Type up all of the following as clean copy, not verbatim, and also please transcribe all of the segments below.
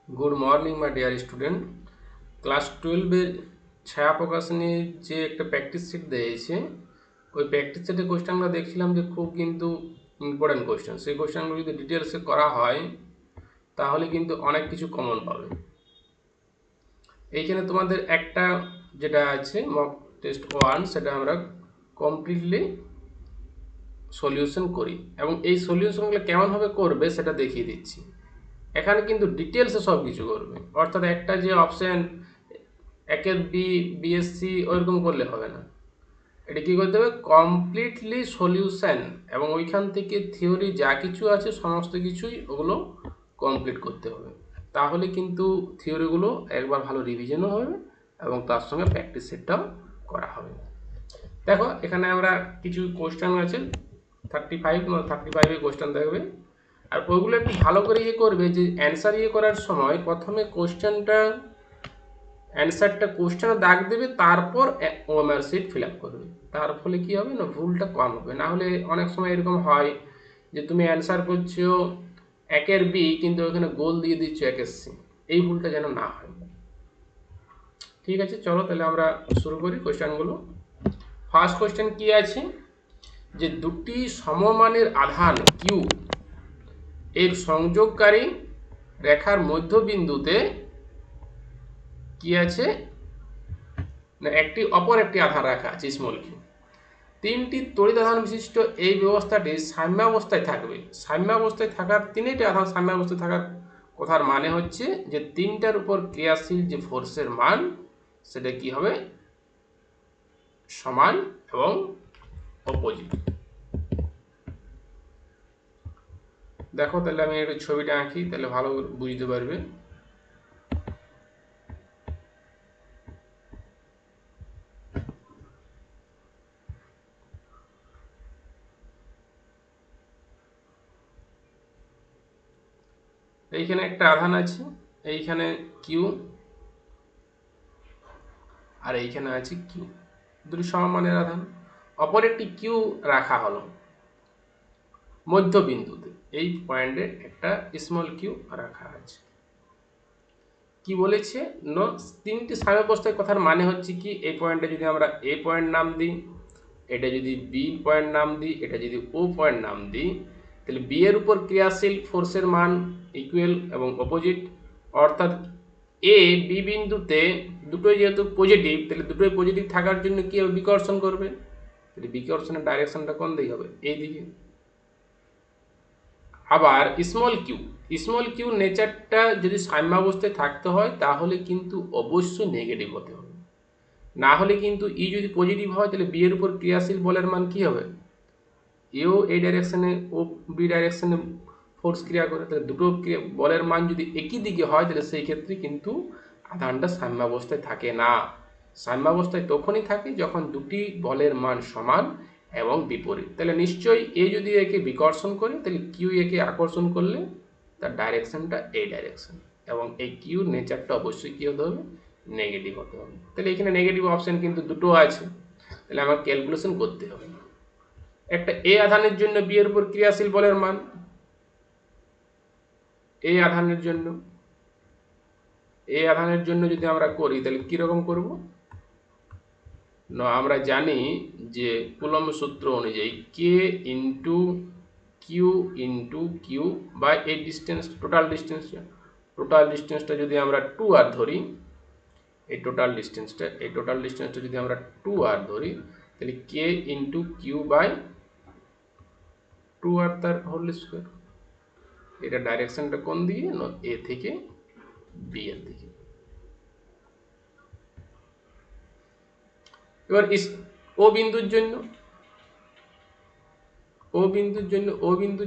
Good morning my dear student. Class 12-এর ছায়া প্রকাশনীর যে একটা প্র্যাকটিস শিট দিয়েছে, ওই প্র্যাকটিস সেটের কোয়েশ্চেনগুলো দেখছিলাম যে খুব কিন্তু ইম্পর্ট্যান্ট কোয়েশ্চেন। সেই কোয়েশ্চেনগুলো যদি ডিটেলসে করা হয় তাহলে কিন্তু অনেক কিছু কমন পাবে। এইখানে তোমাদের একটা যেটা আছে মক টেস্ট 1, সেটা আমরা কমপ্লিটলি সলিউশন করি এবং এই সলিউশনগুলো কেমনভাবে করবে সেটা দেখিয়ে দিচ্ছি। এখানে কিন্তু ডিটেলসে সব কিছু করবে, অর্থাৎ একটা যে অপশন একের বিএসসি ওইরকম করলে হবে না। এটা কী করতে হবে, কমপ্লিটলি সলিউশন, এবং ওইখান থেকে থিওরি যা কিছু আছে সমস্ত কিছুই ওগুলো কমপ্লিট করতে হবে। তাহলে কিন্তু থিওরিগুলো একবার ভালো রিভিশনও হবে এবং তার সঙ্গে প্র্যাকটিস সেটটাও করা হবে। দেখো এখানে আমরা কিছু কোশ্চেন আছে 35 কোশ্চেন দেখবে, আর ওইগুলো একটু ভালো করে করবে যে অ্যান্সার করার সময় প্রথমে অ্যান্সারটা কোশ্চেনে দাগ দেবে, তারপর ওএমআর শিট ফিল আপ করবে। তার ফলে কি হবে না, ভুলটা কম হবে। না হলে অনেক সময় এরকম হয় যে তুমি অ্যান্সার করছো একের বি কিন্তু ওখানে গোল দিয়ে দিচ্ছ একের সি, এই ভুলটা যেন না হয়। ঠিক আছে, চলো তাহলে আমরা শুরু করি কোশ্চেনগুলো। ফার্স্ট কোশ্চেন কি আছে, যে দুটি সমমানের আধান কিউ এর সংযোগকারী রেখার মধ্যবিন্দুতে কি আছে না, অপর একটি আধান রাখা আছে স্মল কিউ। তিনটি তড়িৎ আধান বিশিষ্ট এই ব্যবস্থাটি সাম্যাবস্থায় থাকবে। সাম্যাবস্থায় থাকার তিনটি আধান সাম্যাবস্থায় থাকার কথার মানে হচ্ছে যে তিনটার উপর ক্রিয়াশীল যে ফোর্সের মান সেটা কি হবে, সমান এবং অপোজিট। দেখো তাহলে আমি একটু ছবিটা আঁকি, তাহলে ভালো বুঝতে পারবে। এইখানে একটা আধান আছে, এইখানে কিউ, আর এইখানে আছে কিউ, দুটি সমমানের আধান। অপর একটি কিউ রাখা হলো মধ্যবিন্দুতে, এই পয়েন্টে একটা স্মল কিউ রাখা আছে। কি বলেছে না, তিনটি সাম্যাবস্থায় কথার মানে হচ্ছে কি, এই পয়েন্টে যদি আমরা এ পয়েন্ট নাম দিই, এটা যদি বি পয়েন্ট নাম দিই, এটা যদি ও পয়েন্ট নাম দিই, তাহলে বি এর উপর ক্রিয়াশীল ফোর্সের মান ইকুয়াল এবং অপোজিট। অর্থাৎ এ বি বিন্দুতে দুটোই যেহেতু পজিটিভ, তাহলে দুটোই পজিটিভ থাকার জন্য কি হবে, বিকর্ষণ করবে। তাহলে বিকর্ষণের ডাইরেকশনটা কোন দিকে হবে, এই দিকে। আবার স্মল কিউ নেচারটা যদি সাম্যাবস্থায় থাকতে হয় তাহলে কিন্তু অবশ্যই নেগেটিভ হতে হবে। না হলে কিন্তু ই যদি পজিটিভ হয় তাহলে বি এর উপর ক্রিয়াশীল বলের মান কি হবে, এও এই ডাইরেকশনে ও বি ডাইরেকশনে ফোর্স ক্রিয়া করে, তাহলে দুটো বলের মান যদি একই দিকে হয় তাহলে সেই ক্ষেত্রে কিন্তু আধানটা সাম্যাবস্থায় থাকে না। সাম্যাবস্থায় তখনই থাকে যখন দুটি বলের মান সমান এবং বিপরীত। তাহলে নিশ্চয়ই এ যদি একে বিকর্ষণ করে তাহলে কিউ একে আকর্ষণ করলে তার ডাইরেকশনটা এই ডাইরেকশন, এবং এই কিউ নেচারটা অবশ্যই কী হতে হবে, নেগেটিভ হতে হবে। তাহলে এখানে নেগেটিভ অপশন কিন্তু দুটো আছে, তাহলে আমার ক্যালকুলেশন করতে হবে। একটা এ আধানের জন্য বি এর উপর ক্রিয়াশীল বলের মান, এই আধানের জন্য যদি আমরা করি তাহলে কিরকম করব না, আমরা জানি যে কুলম্ব সূত্র অনুযায়ী কে ইন্টু কিউ বাই এই ডিস্টেন্স, টোটাল ডিস্টেন্সটা যদি আমরা 2r ধরি, এই টোটাল ডিস্টেন্সটা যদি আমরা 2r ধরি, তাহলে কে ইন্টু কিউ বাই 2r তার হোল স্কোয়ার। এটা ডাইরেকশনটা কোন দিকে না, এ থেকে বি এর দিকে। এবার ও বিন্দুর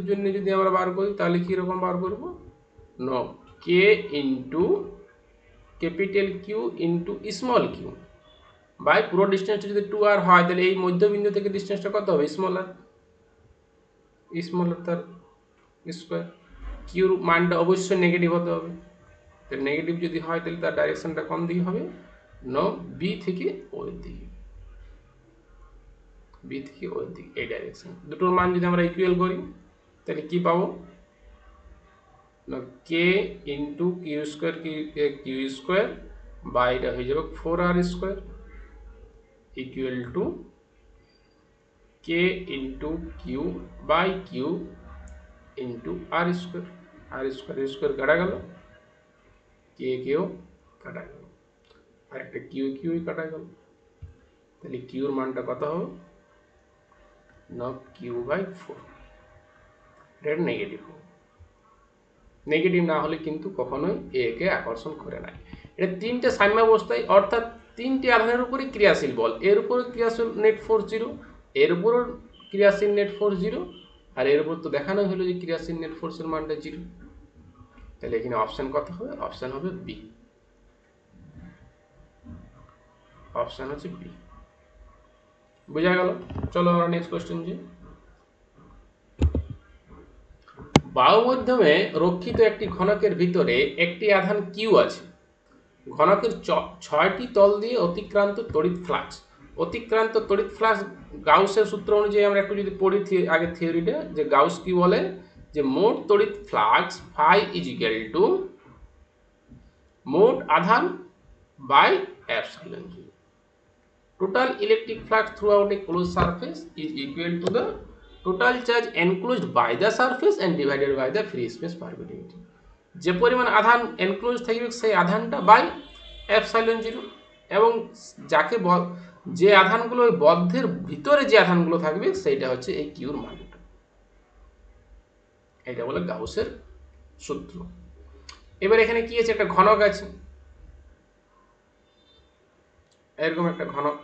জন্য যদি আমরা বার করি তাহলে কি রকম বার করব না, k into capital q into small q by পুরো ডিস্টেন্সটা যদি 2r হয় তাহলে এই মধ্যবিন্দু থেকে ডিস্টেন্সটা কত হবে, স্মলার তার স্কোয়ার। কিউর মানটা অবশ্যই নেগেটিভ হতে হবে, তাহলে নেগেটিভ যদি হয় তাহলে তার ডাইরেকশনটা কোন দিকে হবে না, বি থেকে ওর দিকে, এই ডাইরেকশন। দুটোর মান যদি আমরা ইকুয়াল করি তাহলে কি পাবো না k into q square q square বা এটা হয়ে যাবে 4r square equal to k into q by q into r square কাটা গেল, কে কেও কাটা গেল, আর একটা কিউই কাটা গেল। তাহলে কিউর মানটা কত হবে না কিউ বাই 4, এটা নেগেটিভ হবে। নেগেটিভ না হলে কিন্তু কখনোই এ কে আকর্ষণ করে না। এটা তিনটে সাম্যাবস্থায়, অর্থাৎ তিনটি আধানের উপরই ক্রিয়াশীল বল, এর উপরও ক্রিয়াশীল নেট ফোর্স 0, এর উপরও ক্রিয়াশীল নেট ফোর্স 0, আর এর উপর তো দেখানো হলো যে ক্রিয়াশীল নেট ফোর্সের মানটা 0। তাহলে এখানে অপশন কত হবে? অপশন হবে বি। অপশন হচ্ছে বি। বোঝা গেল? চলো আমরা নেক্সট কোশ্চেন যাই। বায়ু মাধ্যমে রক্ষিত একটি ঘনকের ভিতরে একটি আধান কিউ আছে। ঘনকের 6টি তল দিয়ে অতিক্রান্ত তড়িৎ ফ্লাক্স। অতিক্রান্ত তড়িৎ ফ্লাক্স গাউসের সূত্র অনুযায়ী আমরা একটু যদি পড়ি আগে থিওরিটা, যে গাউস কি বলে যে মোট তড়িৎ flux phi is equal to মোট আধান by epsilon zero. Total electric flux throughout a closed surface is equal to the total charge enclosed by the surface and divided by the free space permittivity. যে পরিমাণ আধান enclose থাকবে সেই আধানটা by epsilon zero, এবং যাকে যে আধানগুলো ওই বদ্ধের ভিতরে যে আধানগুলো থাকবে সেইটা হচ্ছে এই কিউর মানটা। এটা বলে গাউসের সূত্র। এবার এখানে কি আছে, একটা ঘনক আছে, এরকম একটা ঘনক।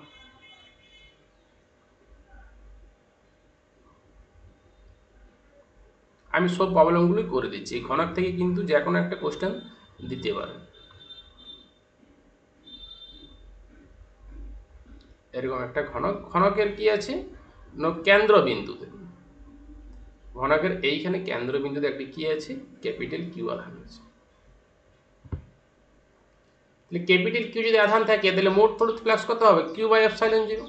আমি সব প্রবলেমগুলোই করে দিচ্ছি, এই ঘনক থেকে কিন্তু যে কোনো একটা কোশ্চেন দিতে পারে। এরকম একটা ঘনক, ঘনকের কি আছে কেন্দ্রবিন্দুতে, ঘনকের এইখানে কেন্দ্রবিন্দুতে একটা কি আছে ক্যাপিটাল কিউ আধান আছে। তাহলে ক্যাপিটাল কিউ যদি আধান থাকে তাহলে মোট তড়িৎ ফ্লাক্স কত হবে? Q by epsilon zero.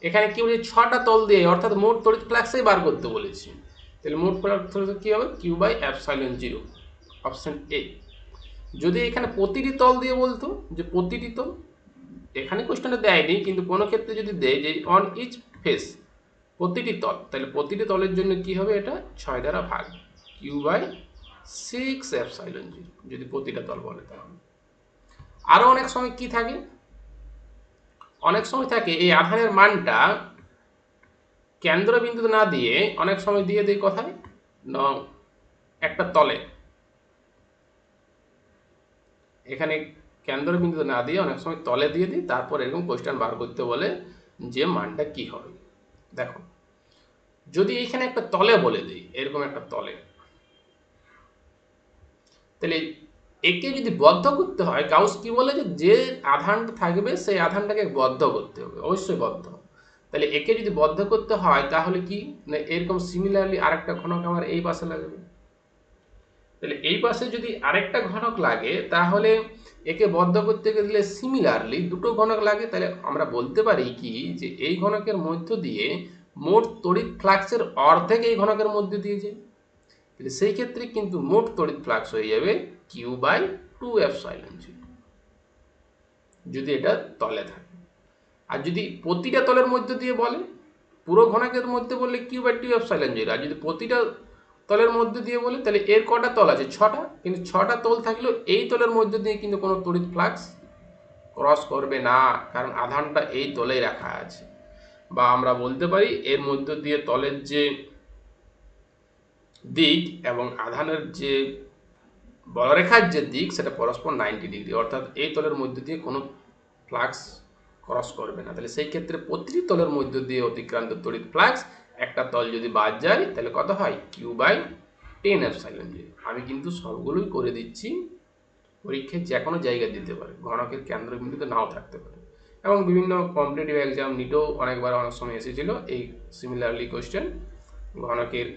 এখানে কি বলেছে 6টা তল দিয়ে, অর্থাৎ মোট তড়িৎ ফ্লাক্সই বার করতে বলেছি। তাহলে মোট ফ্লাক্স কি হবে? Q by epsilon zero, option A. যদি এখানে প্রতিটি তল দিয়ে বলতো যে প্রতিটি তল, এখানে কোশ্চেনটা দেয়নি কিন্তু কোনো ক্ষেত্রে যদি দেয় যে অন ইচ ফেস, প্রতিটি তল, তাহলে প্রতিটি তলের জন্য কি হবে? এটা 6 দ্বারা ভাগ, কিউ বাই 6 এপসাইলন জিরো যদি প্রতিটা তল বলে। তাহলে আরো অনেক সময় কি থাকে, অনেক সময় থাকে এই আধানের মানটা কেন্দ্রবিন্দুতে না দিয়ে অনেক সময় দিয়ে দেয় কোথায় না একটা তলে, এখানে কেন্দ্রবিন্দুতে না দিয়ে অনেক সময় তলে দিয়ে দিই, তারপর এরকম কোশ্চেন বার করতে বলে যে মানটা কি হবে। দেখো যদি এখানে একটা তলে বলে দিই, এরকম একটা তলে, তাহলে একে যদি বদ্ধ করতে হয়, গাউস কি বলে যে আধানটা থাকবে সেই আধানটাকে বদ্ধ করতে হবে, অবশ্যই বদ্ধ। তাহলে একে যদি বদ্ধ করতে হয় তাহলে কি না এরকম সিমিলারলি আরেকটা ঘনক আমার এই পাশে লাগবে। তাহলে এই পাশে যদি আরেকটা ঘনক লাগে তাহলে একে বদ্ধ করতে গেলে সিমিলারলি দুটো ঘনক লাগে। তাহলে আমরা বলতে পারি কি যে এই ঘনকের মধ্য দিয়ে মোট তড়িৎ ফ্লাক্সের অর্ধেক এই ঘনকের মধ্যে দিয়ে যায়। তাহলে সেই ক্ষেত্রে কিন্তু মোট তড়িৎ ফ্লাক্স হয়ে যাবে কিউ বাই 2 এপসাইলন জিরো যদি এটা তলে থাকে। আর যদি প্রতিটা তলের মধ্যে দিয়ে বলে, পুরো ঘনকের মধ্যে বললে কিউ বাই 2 এপসাইলন জিরো, আর যদি প্রতিটা তলের মধ্যে দিয়ে বলে তাহলে এর কটা তল আছে? 6টা, কিন্তু 6টা তল থাকলেও এই তলের মধ্যে দিয়ে কিন্তু কোনো তড়িৎ ফ্লাক্স ক্রস করবে না, কারণ আধানটা এই তলেই রাখা আছে। বা আমরা বলতে পারি এর মধ্য দিয়ে তলের যে দিক এবং আধানের যে বলরেখার যে দিক সেটা পরস্পর 90 ডিগ্রি, অর্থাৎ এই তলের মধ্য দিয়ে কোনো ফ্লাক্স ক্রস করবে না। তাহলে সেই ক্ষেত্রে প্রতিটি তলের মধ্য দিয়ে অতিক্রান্ত তড়িৎ ফ্লাক্স, একটা তল যদি বাদ যায় তাহলে কত হয়? Q by 10 epsilon zero. আমি কিন্তু সবগুলোই করে দিচ্ছি, পরীক্ষায় যে কোনো জায়গায় দিতে পারে, ঘনকের কেন্দ্রবিন্দুতে নাও থাকতে পারে। এবং বিভিন্ন কম্পিটিটিভ এক্সাম নিটেও অনেকবার অনেক সময় এসেছিল এই সিমিলারলি কোশ্চেন। ঘনকের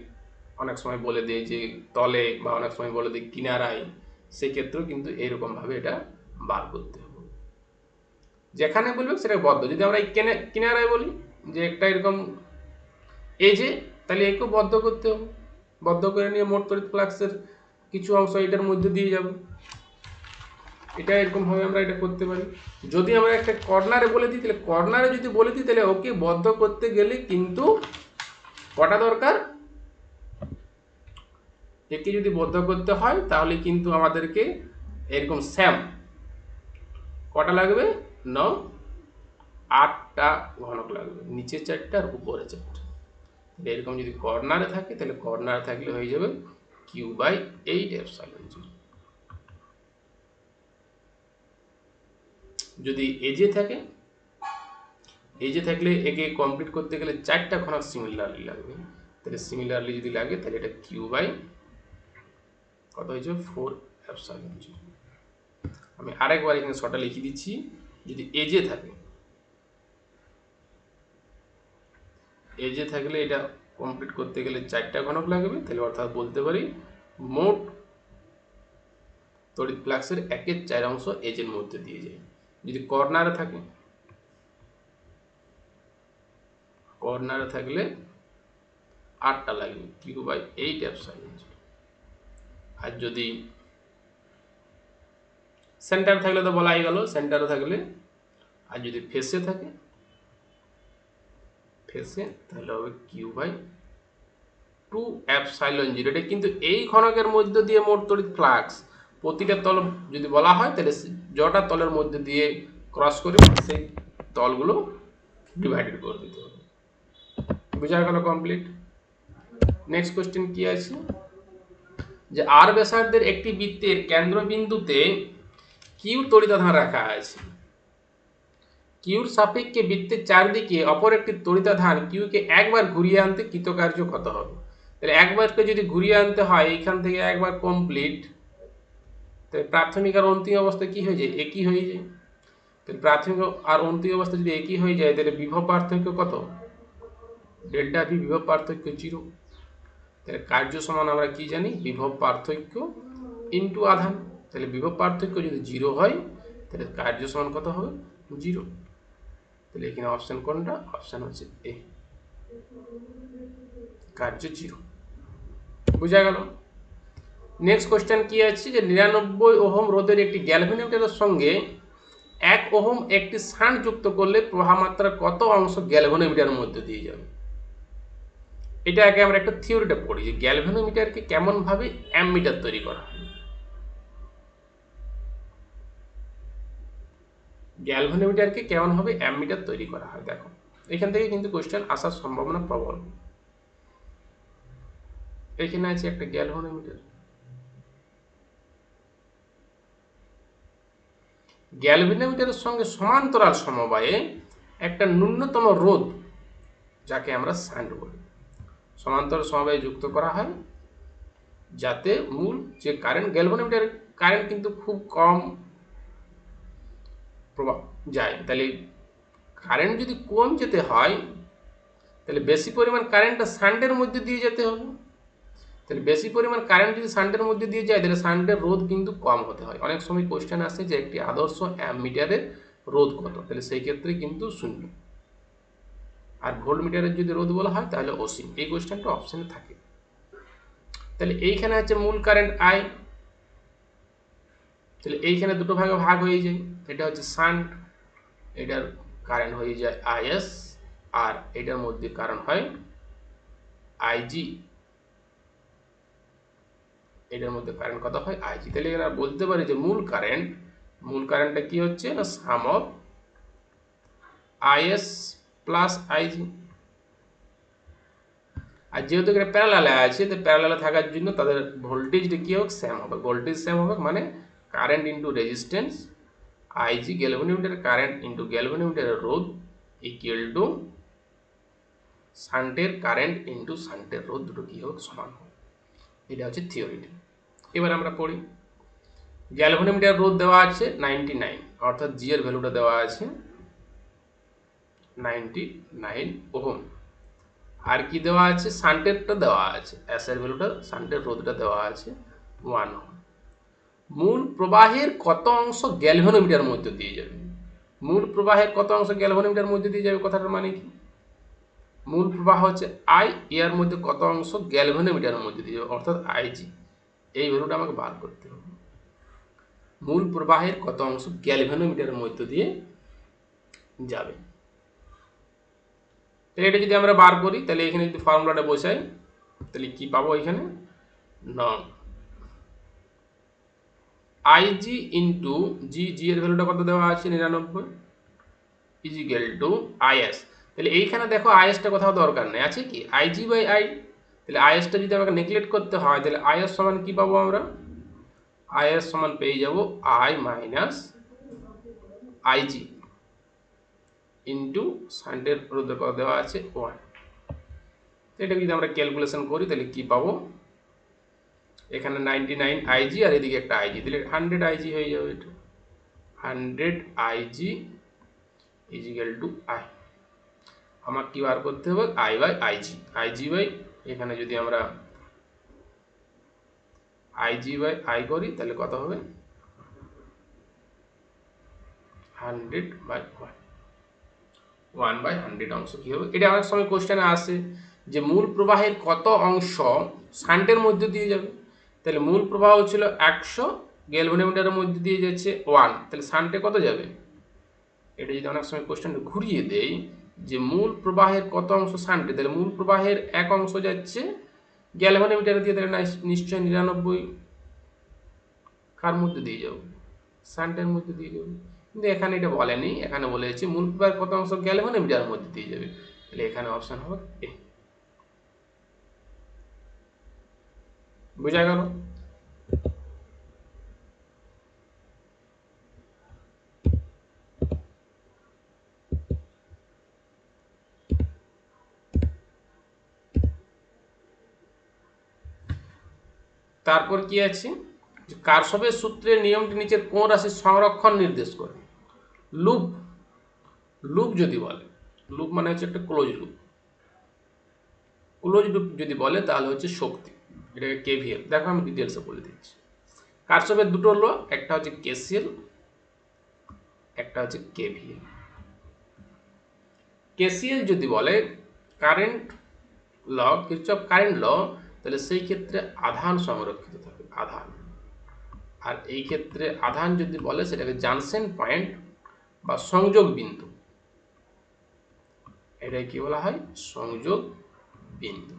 অনেক সময় বলে দেয় যে তলে, বা অনেক সময় বলে দেয় কিনারায়, সেক্ষেত্রেও কিন্তু এইরকমভাবে এটা বার করতে হবে। যেখানে বলবে সেটা বদ্ধ। যদি আমরা এই কিনারায় বলি যে একটা এরকম এই যে, তাহলে একেও বদ্ধ করতে হবে। বদ্ধ করে নিয়ে মোট তড়িৎ ফ্লাক্সের কিছু অংশ এটার মধ্যে দিয়ে যাবে। এটা এরকম ভাবে আমরা এটা করতে পারি। যদি আমরা একটা কর্নারে বলে দিই, তাহলে কর্নারে যদি বলে দিই তাহলে ওকে বদ্ধ করতে গেলে কিন্তু কটা দরকার, একে যদি বদ্ধ করতে হয় তাহলে কিন্তু আমাদেরকে এরকম স্যাম কটা লাগবে, 8টা ঘনক লাগবে, নিচে 4টা আর উপরে 4টা। এরকম যদি কর্নারে থাকে তাহলে কর্নারে থাকলে হয়ে যাবে Q/8ε0। যদি এজে থাকে, এজে থাকলে একে কমপ্লিট করতে গেলে 4টা ঘনক সিমিলারলি লাগবে, তাহলে সিমিলারলি যদি লাগে তাহলে এটা কত হয়েছে 4ε0। আমি আরেকবার এখানে শর্টটা লিখে দিচ্ছি। যদি এজে থাকে, এজে থাকলে এটা কমপ্লিট করতে গেলে 4টা ঘনক লাগবে, তাহলে অর্থাৎ বলতে পারি মোট তড়িৎ ফ্লাক্সের 1/4 অংশ এজের মধ্যে দিয়ে যায়। যদি কর্নারে থাকে, কর্নারে থাকলে 8টা লাগবে, Q/8ε0। আর যদি সেন্টার থাকলে তো বলাই গেল, সেন্টারে থাকলে, আর যদি ফেসে থাকে, ফেসে তাহলে হবে Q/2ε0। এটা কিন্তু এই ঘনকের মধ্যে দিয়ে মোট তড়িৎ ফ্লাক্স প্রতিটা তল যদি বলা হয় তাহলে যটা তলের মধ্যে দিয়ে ক্রস করবে সেই তলগুলো ডিভাইডেড করে দিতে হবে। বোঝা গেল কমপ্লিট। নেক্সট কোশ্চেন কি আছে, যে আর ব্যাসার্ধের একটি বৃত্তের কেন্দ্রবিন্দুতে কিউ তড়িতাধান রাখা আছে। কিউর সাপেক্ষে বৃত্তের চারদিকে অপর একটি তড়িতাধান কিউকে একবার ঘুরিয়ে আনতে কৃতকার্য কত হবে। তাহলে একবারকে যদি ঘুরিয়ে আনতে হয় এইখান থেকে একবার কমপ্লিট, তাহলে প্রাথমিক আর অন্তিম অবস্থা কি হয়ে যায়, একই হয়ে যায়। তাহলে প্রাথমিক আর অন্তিম অবস্থা যদি একই হয়ে যায় তাহলে বিভব পার্থক্য কত, ডেল্টা ভি, বিভব পার্থক্য 0। তাহলে কার্য সমান আমরা কি জানি, বিভব পার্থক্য ইন্টু আধান। তাহলে বিভব পার্থক্য যদি 0 হয় তাহলে কার্য সমান কত হবে, 0। তাহলে এখানে অপশন কোনটা, অপশন হচ্ছে এ, কার্য 0। বুঝা গেল। নেক্সট কোশ্চেন কি আছে, যে 99 ওহম রোধের একটি গ্যালভানোমিটারের সঙ্গে 1 ওহম একটি শান্ট যুক্ত করলে প্রবাহ মাত্রার কত অংশ গ্যালভানোমিটারের মধ্যে দিয়ে যাবে। এটা আগে আমরা একটা থিওরিটা পড়ি, যে গ্যালভানোমিটারকে কেমন ভাবে অ্যামমিটার তৈরি করা হয়। গ্যালভানোমিটারকে কেমন ভাবে অ্যামমিটার তৈরি করা হয়, দেখো এখান থেকে কিন্তু কোশ্চেন আসার সম্ভাবনা প্রবল। এখানে আছে একটা গ্যালভানোমিটার, গ্যালভানোমিটারের সঙ্গে সমান্তরাল সমবায়ে একটা ন্যূনতম রোধ, যাকে আমরা শান্ট বলি, সমান্তরাল সমবায়ে যুক্ত করা হয়, যাতে মূল যে কারেন্ট, গ্যালভানোমিটারের কারেন্ট কিন্তু খুব কম প্রবাহ যায়। তাহলে কারেন্ট যদি কম যেতে হয় তাহলে বেশি পরিমাণ কারেন্টটা শান্টের মধ্যে দিয়ে যেতে হবে। তাহলে বেশি পরিমাণ কারেন্ট যদি শান্টের মধ্যে দিয়ে যায় তাহলে শান্টের রোধ কিন্তু কম হতে হয়। অনেক সময় কোশ্চেন আসে যে একটি আদর্শ অ্যামমিটারের রোধ কত, তাহলে সেই ক্ষেত্রে কিন্তু 0। আর ভোল্টমিটারের যদি রোধ বলা হয় তাহলে অসীম। এই কোশ্চেনটা অপশনে থাকে। তাহলে এইখানে হচ্ছে মূল কারেন্ট আই, তাহলে এইখানে দুটো ভাগে ভাগ হয়ে যায়, এটা হচ্ছে শান্ট, এটার কারেন্ট হয়ে যায় আইএস, আর এটার মধ্যে কারেন্ট হয় আইজি, এটার মধ্যে কারেন্ট কত হয় আইজি। তাহলে এখানে বলতে পারি যে মূল কারেন্টটা কি হচ্ছে না, সাম অফ আইএস প্লাস আইজি। আর যেহেতু এখানে প্যারালালে আছে, তো প্যারালালে থাকার জন্য তাদের ভোল্টেজটা কি হবে, সেম হবে। ভোল্টেজ সেম হবে মানে কারেন্ট ইন্টু রেজিস্ট্যান্স, আইজি গ্যালভানোমিটারের কারেন্ট ইন্টু গ্যালভানোমিটারের রোধ ইকুয়াল টু শান্টের কারেন্ট ইন্টু শান্টের রোধ, দুটো কি হোক সমান হবে। এটা হচ্ছে থিওরিটা। এবার আমরা পড়ি। গ্যালভানোমিটার রোধ দেওয়া আছে 99, অর্থাৎ জি এর ভ্যালুটা দেওয়া আছে 99 ওহম। আর কি দেওয়া আছে, শান্টেরটা দেওয়া আছে, এস এর ভ্যালুটা, শান্টের রোধটা দেওয়া আছে 1 ওহম। মূল প্রবাহের কত অংশ গ্যালভানোমিটার মধ্যে দিয়ে যাবে, মূল প্রবাহের কত অংশ গ্যালভানোমিটার মধ্যে দিয়ে যাবে, কথাটার মানে কি, মূল প্রবাহ হচ্ছে আই, এর মধ্যে কত অংশ গ্যালভানোমিটারের মধ্যে দিয়ে যাবে, অর্থাৎ আইজি। এই ভ্যালুটা আমাকে বার করতে হবে। মূল প্রবাহের কত অংশ গ্যালভানোমিটারের মধ্য দিয়ে যাবে। তাহলে এটা যদি আমরা বার করি, তাহলে এখানে যদি ফর্মুলাটা বসাই, তাহলে কি পাবো এখানে, নন আইজি ইন্টু জি, জি এর ভ্যালুটা কত দেওয়া আছে 99, ইজিক্যাল টু আইএস। তাহলে এইখানে দেখো আইএসটা কোথাও দরকার নেই, আছে কি আইজি বাই আই। তাহলে আইএসটা যদি আমাকে নেগলেক্ট করতে হয়, তাহলে আইএস সমান কি পাবো আমরা, আইএস সমান পেয়ে যাব আই মাইনাস আইজি ইন্টু সাইনটের রোধে কত দেওয়া আছে 1। এটা যদি আমরা ক্যালকুলেশন করি, তাহলে কি পাবো, এখানে 99 আইজি আর এদিকে একটা আইজি, তাহলে 100 আইজি হয়ে যাবে। এটা 100 আইজি ইজিক্যাল টু আই। আমার কি বার করতে হবে, I by Ig, Ig by, এখানে যদি আমরা আইজি বাই আই করি, তাহলে কত হবে, 100 বাই 1 বাই 100 অংশ কি হবে। এটা অনেক সময় কোশ্চেনে আসে যে মূল প্রবাহের কত অংশ শান্টের মধ্যে দিয়ে যাবে। তাহলে মূল প্রবাহ ছিল 100, গ্যালভানোমিটারের মধ্যে দিয়ে যাচ্ছে 1, তাহলে শান্টে কত যাবে। এটা যদি অনেক সময় কোশ্চেনটা ঘুরিয়ে দেই যে মূল প্রবাহের কত অংশ শান্টে, তাহলে মূল প্রবাহের এক অংশ যাচ্ছে গ্যালভানোমিটারে দিয়ে, তাহলে নিশ্চয়ই 99 কার মধ্যে দিয়ে যাবো, শান্টের মধ্যে দিয়ে যাবে। কিন্তু এখানে এটা বলেনি, এখানে বলেছে মূল প্রবাহের কত অংশ গ্যালভানোমিটারের মধ্যে দিয়ে যাবে, তাহলে এখানে অপশন হবে এ। বোঝা গেল। তারপর কি আছে, কারশফের সূত্রের নিয়মটি নিচের কোন রাশির সংরক্ষণ নির্দেশ করে। লুপ, লুপ যদি বলে, লুপ মানে হচ্ছে একটা ক্লোজ লুপ, ক্লোজ লুপ যদি বলে তাহলে হচ্ছে শক্তি, এটাকে কেভিএল। দেখো আমি ডিটেলসে বলে দিচ্ছি। কারশফের দুটো ল, একটা হচ্ছে কেসিএল, একটা হচ্ছে কেভিএল। কেসিএল যদি বলে কারেন্ট ল, কিরচফ কারেন্ট ল, তাহলে সেই ক্ষেত্রে আধান সংরক্ষিত থাকে, আধান। আর এই ক্ষেত্রে আধান যদি বলে সেটাকে জানসেন পয়েন্ট বা সংযোগ বিন্দু, এটাই কি বলা হয়, সংযোগ বিন্দু।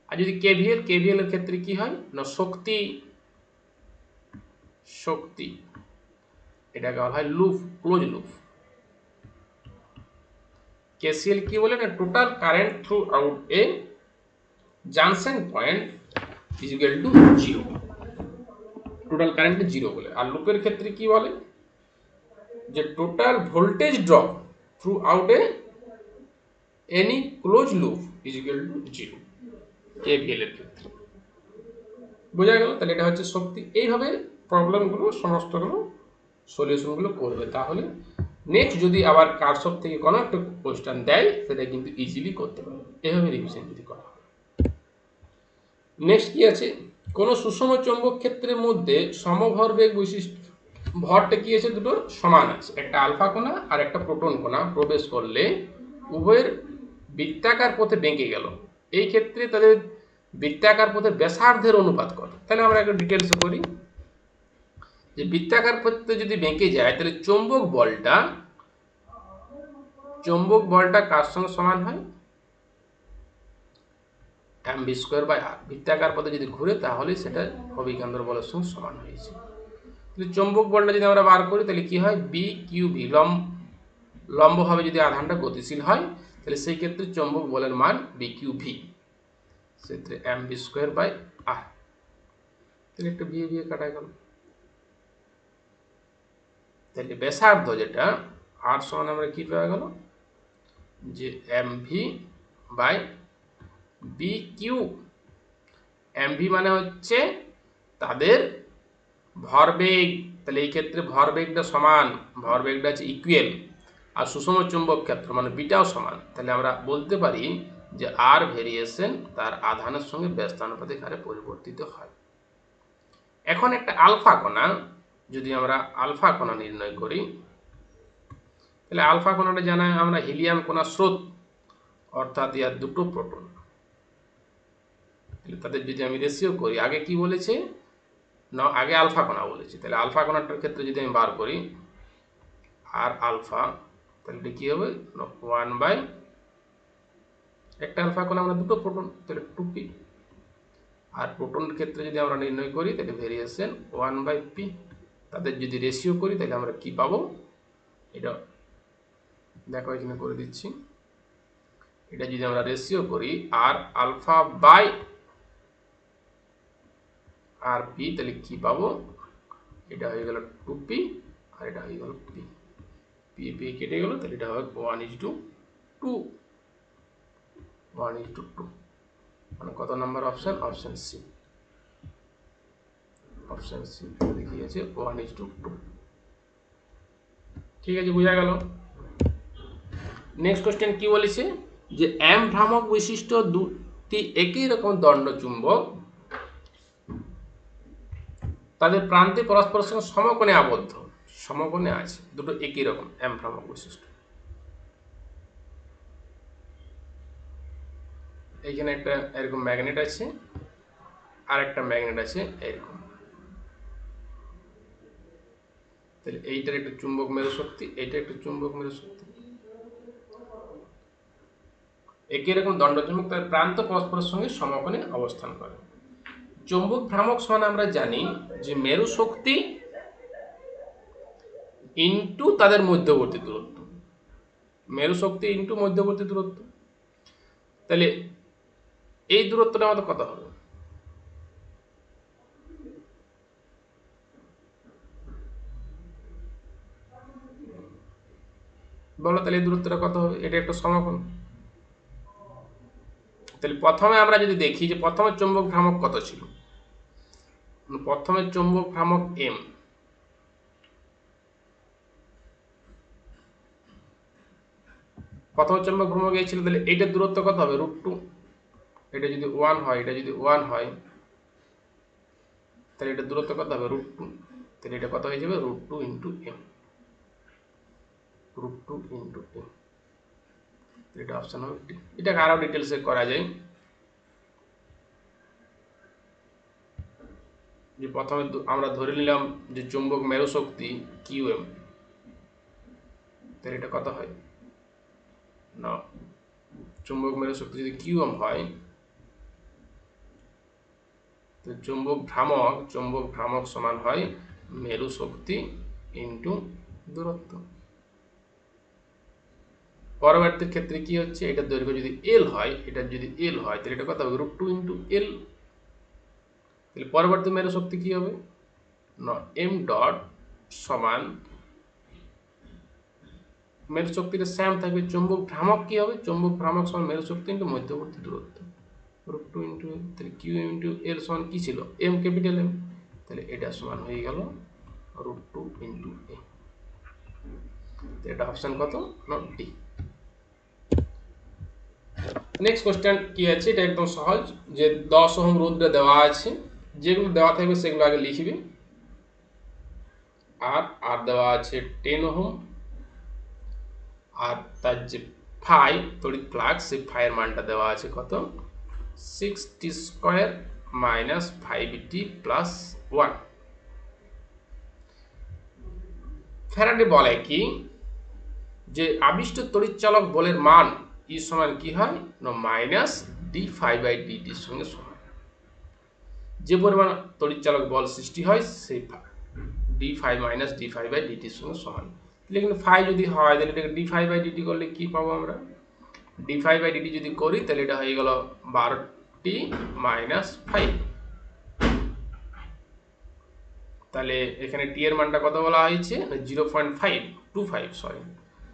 আর যদি কেভিএল, কেভিএল এর ক্ষেত্রে কি হয় না, শক্তি, শক্তি, এটাকে বলা হয় লুপ, ক্লোজ লুপ। কেসিএল কি বলে না, total current through out A junction point is equal two 0, total current 0 বলে। আর লুপের ক্ষেত্রে কি বলে, যে total voltage drop through out A any close loop is equal two 0, KVL এর ক্ষেত্রে। বোঝা গেল। তাহলে এটা হচ্ছে শক্তি। এইভাবে প্রবলেমগুলো সমস্তগুলো সলিউশনগুলো করবে। তাহলে নেক্সট যদি আবার কারশফ থেকে কোনো একটা কোশ্চেন দেয়, সেটা কিন্তু ইজিলি করতে পারবে, এভাবে রিভিশন যদি করা হয়। নেক্সট কি আছে, কোনো সুষম চৌম্বক ক্ষেত্রের মধ্যে সমভরবেগ বৈশিষ্ট্য, ভরটা কি আছে, দুটো সমান আছে, একটা আলফা কণা আর একটা প্রোটন কণা প্রবেশ করলে উভয়ের বৃত্তাকার পথে বেঁকে গেল, এই ক্ষেত্রে তাদের বৃত্তাকার পথের ব্যাসার্ধের অনুপাত কত। তাহলে আমরা একটু ডিটেলস করি, যে বৃত্তাকার পথে যদি বেঁকে যায়, তাহলে চৌম্বক বলটা কার সঙ্গে সমান হয়, mv স্কয়ার বাই r। বৃত্তাকার পথে যদি ঘুরে তাহলে সেটা অভিকেন্দ্র বলের সঙ্গে সমান হয়েছে। তাহলে চৌম্বক বলটা যদি আমরা বার করি, তাহলে কি হয়, বি কিউ ভি, লম্বভাবে যদি আধানটা গতিশীল হয়, তাহলে সেই ক্ষেত্রে চৌম্বক বলের মান বি কিউ ভি, সেক্ষেত্রে mv স্কয়ার বাই r। তাহলে একটা ভি ভি কাটা গেল। তাহলে ব্যাসার্ধ যেটা r সমান আমরা কি পাওয়া গেল, যে mv by b q. mv মানে হচ্ছে তাদের ভরবেগ, তাহলে এই ক্ষেত্রে ভরবেগটা সমান, ভরবেগটা হচ্ছে ইকুয়াল। আর সুষম চুম্বক ক্ষেত্র মানে বিটাও সমান, তাহলে আমরা বলতে পারি যে আর ভেরিয়েশন তার আধানের সঙ্গে ব্যস্তানুপাতিক হারে পরিবর্তিত হয়। এখন একটা আলফা কণা, যদি আমরা আলফা কণা নির্ণয় করি, তাহলে আলফা কণাটা জানা আমরা হিলিয়াম কণা স্রোত, অর্থাৎ ইয়ার দুটো প্রোটন। তাহলে তাদের যদি আমি রেশিও করি, আগে কি বলেছে না, আগে আলফা কণা বলেছে, তাহলে আলফা কণাটার ক্ষেত্রে যদি আমি বার করি আর আলফা, তাহলে এটা কি হবে 1/, একটা আলফা কণা আমরা দুটো প্রোটন, তাহলে 2p। আর প্রোটনের ক্ষেত্রে যদি আমরা নির্ণয় করি তাহলে ভেরিয়েশন 1/p। তাদের যদি রেশিও করি তাহলে আমরা কি পাবো, এটা দেখো এখানে করে দিচ্ছি। এটা যদি আমরা রেশিও করি আর আলফা বাই আর পি, তাহলে কি পাবো, এটা হয়ে গেল 2p আর এটা হয়ে গেল p, p কেটে গেল, তাহলে এটা হবে 1:2, 1:2। মানে কত number option, option C, option C দেখিয়েছে 1:2। ঠিক আছে, বোঝা গেল। নেক্সট কোশ্চেন কি বলেছে, যে এম ভ্রামক বিশিষ্ট দুটি একই রকম দণ্ড চুম্বক তাদের প্রান্তে পরস্পরের সঙ্গে সমকোণে আবদ্ধ, সমকোণে আছে, দুটো একই রকম এম ভ্রামক বিশিষ্ট। এইখানে একটা এরকম ম্যাগনেট আছে আর একটা ম্যাগনেট আছে এরকম, তাহলে এইটার একটা চুম্বক মেরু শক্তি, এইটা একটা চুম্বক মেরু শক্তি, একই রকম দণ্ড চুম্বক তার প্রান্ত পরস্পরের সঙ্গে সমকোণে অবস্থান করে। চৌম্বক ভ্রামক সমান আমরা জানি যে মেরু শক্তি ইন্টু তাদের মধ্যবর্তী দূরত্ব, মেরু শক্তি ইন্টু মধ্যবর্তী দূরত্ব। তাহলে এই দূরত্বটা আমাদের কত হবে, বলো, তাহলে এই দূরত্বটা কত হবে, এটা একটা সমকোণ। তাহলে প্রথমে আমরা যদি দেখি যে প্রথমে চৌম্বক ভ্রামক কত ছিল, প্রথমে চৌম্বক ভ্রামক এম, প্রথম চৌম্বক ভ্রামক এই ছিল, তাহলে এইটার দূরত্ব কত হবে, √2। এটা যদি 1 হয়, এটা যদি 1 হয়, তাহলে এটা দূরত্ব কত হবে, √2। তাহলে এটা কত হয়ে যাবে, √2 ইন্টু এম, √2 ইন্টু এম। এটা অপশন হবে ডি। এটাকে আরো ডিটেলসে করা যায়, যে প্রথমে আমরা ধরে নিলাম যে চুম্বক মেরু শক্তি কিউএম, তাহলে এটা কত হয় না, চুম্বক মেরু শক্তি যদি কিউএম হয়, তো চুম্বক ভ্রামক সমান হয় মেরু শক্তি ইন্টু দূরত্ব। পরবর্তীর ক্ষেত্রে কি হচ্ছে, এটার দৈর্ঘ্য যদি এল হয়, এটার যদি এল হয়, তাহলে এটা কত হবে, √2 ইন্টু এল। তাহলে পরবর্তী মেরু শক্তি কি হবে না, এম ডট সমান মেরু শক্তিটা সেম থাকবে, চৌম্বক ভ্রামক কি হবে, চৌম্বক ভ্রামক সমান মেরু শক্তি ইন্টু মধ্যবর্তী দূরত্ব, √2 ইন্টু এল। তাহলে কিউ এম ইন্টু এল সমান কি ছিল, এম ক্যাপিটাল এম, তাহলে এটা সমান হয়ে গেল √2 ইন্টু এ। এটা অপশন কত না, ডি। নেক্সট কোশ্চেন কি আছে, এটা একদম সহজ, যে 10 ওহম রোধটা দেওয়া আছে, যেগুলো দেওয়া থাকবে সেগুলো আগে লিখবি। আর দেওয়া আছে 10 ওহম, আর তার যে ফাই তড়িৎ ফ্লাক্স, সেই ফাইয়ের মানটা দেওয়া আছে কত, 6t² minus 5t plus 1। Faraday বলে কি, যে আবিষ্ট তড়িৎচালক বলের মান ই সমান কি হয় না, মাইনাস d∅/dt এর সঙ্গে সমান। যে পরিমাণ তড়িৎচালক বল সৃষ্টি হয় সেই d∅ মাইনাস d∅/dt এর সঙ্গে সমান। তাহলে কিন্তু ফাই যদি হয়, তাহলে এটাকে d∅/dt করলে কি পাবো আমরা, d∅/dt যদি করি তাহলে এটা হয়ে গেল 12t মাইনাস 5। তাহলে এখানে টি এর মানটা কত বলা হয়েছে, 0.525, সরি,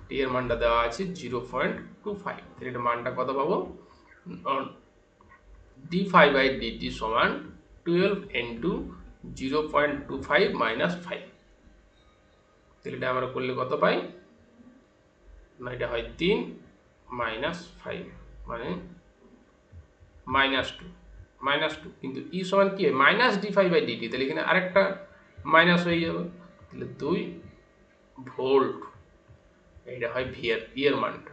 টি এর মানটা দেওয়া আছে 0.25। তাহলে এটা মানটা কত পাবো, d∅/dt সমান 12 ইন্টু 0.25 মাইনাস 5। তাহলে এটা আমরা করলে কত পাই না, এটা হয় 3 মাইনাস 5 মানে -2, কিন্তু ই সমান কি মাইনাস d∅/dt, তাহলে এখানে আরেকটা মাইনাস হয়ে যাবে, তাহলে 2 ভোল্ট এইটা হয় ভি এর মানটা।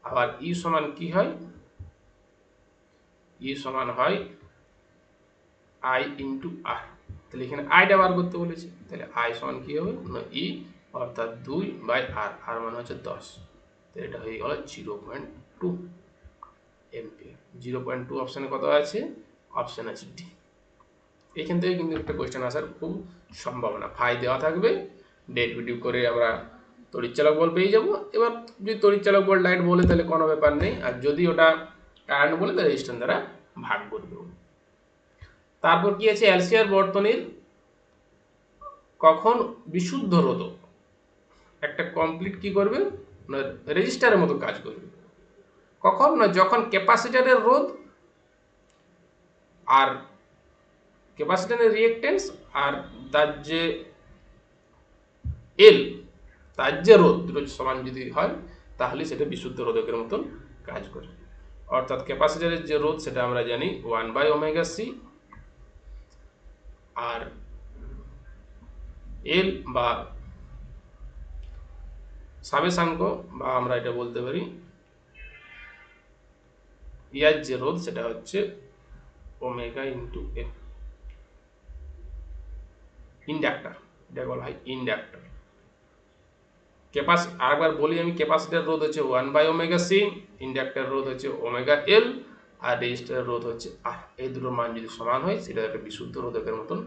আবার ই সমান কি হয়, ই সমান হয় আই ইন্টু আর। তাহলে এখানে আইটা বার করতে বলেছি, তাহলে আই সমান কি হবে না ই অর্থাৎ 2/r, আর মানে হচ্ছে 10। তো এটা হয়ে গেল 0.2 এম্পিয়ার। 0.2 অপশানে কত আছে, অপশান আছে ডি। এখান থেকে কিন্তু একটা কোয়েশ্চেন আসার খুব সম্ভাবনা, ফাই দেওয়া থাকবে, ডেরিভেটিভ করে আমরা তড়িৎচালক বল পেয়ে যাব। এবার যদি তড়িৎচালক বল ডাইরেক্ট বলে তাহলে কোনো ব্যাপার নেই, আর যদি ওটা কারেন্ট বলে তাহলে রেজিস্ট্যান্স দ্বারা ভাগ করে দেবো। তারপর কি আছে, এলসিআর বর্তনীর কখন বিশুদ্ধ রোধক একটা কমপ্লিট কি করবে না রেজিস্টারের মতো কাজ করবে, কখন না যখন ক্যাপাসিটরের রোধ আর ক্যাপাসিটরের রিঅ্যাকট্যান্স আর তার যে এল, তার যে রোধ দুটো সমান যদি হয় তাহলে সেটা বিশুদ্ধ রোধকের মতন কাজ করে। অর্থাৎ ক্যাপাসিটরের যে রোধ সেটা আমরা জানি 1/ωc, আর এল বা সাবেশাঙ্ক বা আমরা এটা বলতে পারি ইয়ার যে রোধ সেটা হচ্ছে ওমেগা ইন্টু এল। ইন্ডাক্টর, এটা বলা হয় ইন্ডাক্টর। আরেকবার বলি আমি, ক্যাপাসিটর রোধ হচ্ছে 1/ωc, ইন্ডাক্টর রোধ হচ্ছে ওমেগা এল, আর রেজিস্টারের রোধ হচ্ছে আর। এই দুটো মান যদি সমান হয় সেটা একটা বিশুদ্ধ রোধকের মতন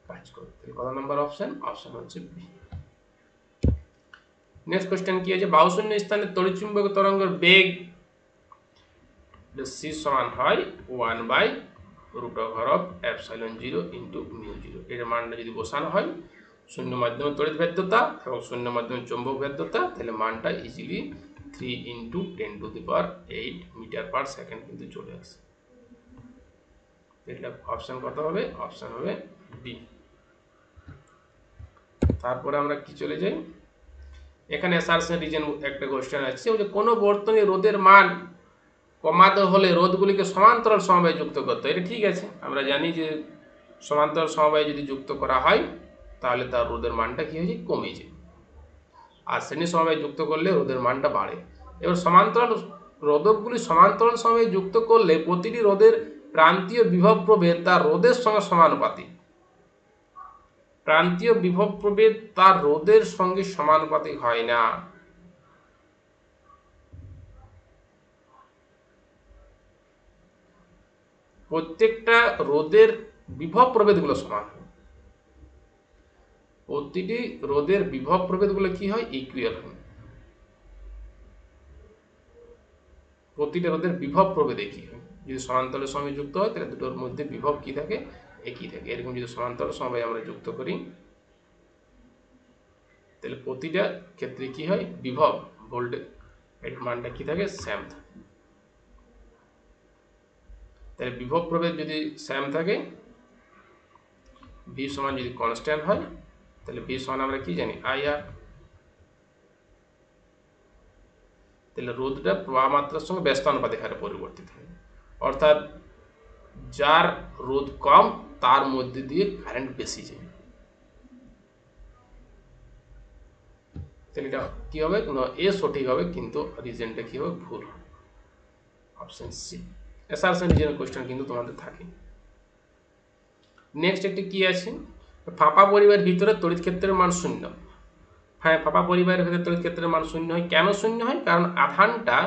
কাজ করে। কত নম্বর অপশন, অপশন হচ্ছে বি। নেক্সট কোশ্চেন কি আছে, বায়ুশূন্য স্থানে তড়িৎচুম্বক তরঙ্গের বেগ সি সমান হয় 1/√ε0 ইন্টু μ0। এর মানটা যদি বসানো হয় শূন্য মাধ্যমে তড়িৎ ভেদ্যতা এবং শূন্য মাধ্যমে চৌম্বক ভেদ্যতা, তাহলে মানটা ইজিলি 3 × 10⁸ মিটার পার সেকেন্ড কিন্তু চলে আসে। এটা অপশন কত হবে, অপশন হবে বি। তারপরে আমরা কি চলে যাই, এখানে অ্যাসারশন রিজন একটা কোশ্চেন আছে যে কোনো বর্তনী রোধের মান কমাতে হলে রোধগুলিকে সমান্তরাল সমবায়ে যুক্ত করতে হয়। এটা ঠিক আছে, আমরা জানি যে সমান্তরাল সমবায়ে যদি যুক্ত করা হয় তাহলে তার রোধের মানটা কি হয়ে যায়, কমে যায়। আর শ্রেণী সমবায়ে যুক্ত করলে রোধের মানটা বাড়ে। এবার সমান্তরাল রোধকগুলি সমান্তরাল সমবায়ে যুক্ত করলে প্রতিটি রোধের প্রান্তীয় বিভব প্রভেদ তার রোধের সঙ্গে সমানুপাতিক। প্রান্তীয় বিভব প্রভেদ তার রোধের সঙ্গে সমানুপাতিক হয় না। প্রত্যেকটা রোধের বিভব প্রভেদগুলো সমান, প্রতিটি রোধের বিভব প্রভেদগুলো কি হয়, ইকুয়াল হয়। প্রতিটা রোধের বিভব প্রভেদ একই হয়। যদি সমান্তরালের সঙ্গে যুক্ত হয় তাহলে দুটোর মধ্যে বিভব কি থাকে, একই থাকে। এরকম যদি সমান্তরাল সমবায়ে আমরা যুক্ত করি তাহলে প্রতিটা ক্ষেত্রে কি হয়, বিভব ভোল্টেজ এর মানটা কি থাকে, সেম থাকে। তাহলে বিভব প্রভেদ যদি সেম থাকে, ভি সমান যদি কনস্ট্যান্ট হয়, তাহলে ভি সমান আমরা কি জানি, আই আর। তাহলে রোধটা প্রবাহ মাত্রার সঙ্গে ব্যস্তানুপাতিক হারে পরিবর্তিত হয়। অর্থাৎ যার রোধ কম তার মধ্যে দিয়ে কারেন্ট বেশি যায়। তাহলে এটা কি হবে, এ সঠিক হবে কিন্তু রিজনটা কি হবে, ভুল হবে। Option C. অ্যাসারশন রিজনের কোশ্চেন কিন্তু তোমাদের থাকে। নেক্সট একটি কি আছে, ফাঁপা পরিবারের ভিতরে তড়িৎ ক্ষেত্রের মান শূন্য। হ্যাঁ, ফাঁপা পরিবারের ভিতরে তড়িৎ ক্ষেত্রের মান শূন্য হয়। কেন শূন্য হয়, কারণ আধানটা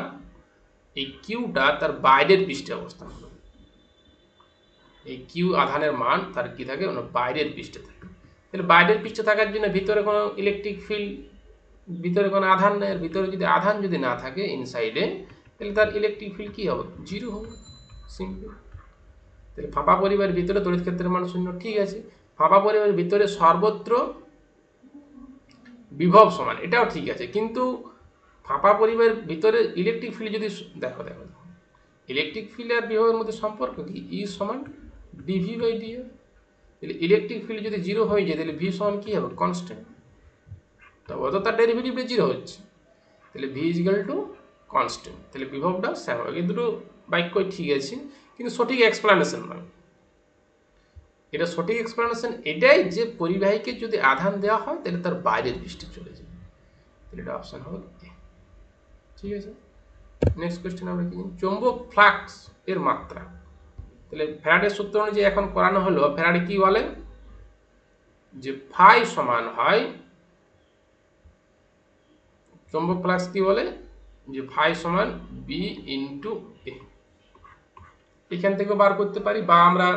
এই কিউটা তার বাইরের পৃষ্ঠে অবস্থান করে। এই কিউ আধানের মান তার কি থাকে, বাইরের পৃষ্ঠে থাকে। তাহলে বাইরের পৃষ্ঠে থাকার জন্য ভিতরে কোনো ইলেকট্রিক ফিল্ড, ভিতরে কোনো আধান নেই। ভিতরে যদি আধান যদি না থাকে ইনসাইডে, তাহলে তার ইলেকট্রিক ফিল্ড কি হবে, জিরো হবে, সিম্পল। তাহলে ফাঁপা পরিবারের ভিতরে তড়িৎ ক্ষেত্রের মান শূন্য, ঠিক আছে। ফাঁপা পরিবারের ভিতরে সর্বত্র বিভব সমান, এটাও ঠিক আছে। কিন্তু ফাঁপা পরিবারের ভিতরে ইলেকট্রিক ফিল্ড যদি দেখো ইলেকট্রিক ফিল্ড আর বিভবের মধ্যে সম্পর্ক কি, ই সমান dV/dr। তাহলে ইলেকট্রিক ফিল্ড যদি জিরো হয়ে যায় তাহলে ভি সমান কি হবে, কনস্ট্যান্ট। তবে অত তার ডেরিভেটিভটা জিরো হচ্ছে, তাহলে ভি ইজিক্যাল টু কনস্ট্যান্ট। তাহলে বিভবটা সেম হবে। এই দুটো বাক্যই ঠিক আছে, কিন্তু সঠিক এক্সপ্লানেশন নয়। এটা সঠিক এক্সপ্লানেশন এটাই যে পরিবাহীকে যদি আধান দেওয়া হয় তাহলে তার বাইরের পৃষ্ঠে চলে যাবে। তাহলে এটা অপশন হবে এ। ঠিক আছে। নেক্সট কোশ্চেন আমরা কি জানি, চৌম্বক ফ্লাক্স এর মাত্রা। তাহলে ফ্যারাডের সূত্র অনুযায়ী এখন করানো হলো, ফ্যারাডে কি বলে যে ফাই সমান হয়, চৌম্বক ফ্লাক্স কি বলে যে ফাই সমান বি ইন্টু এ। এখান থেকে বার করতে পারি, বা আমরা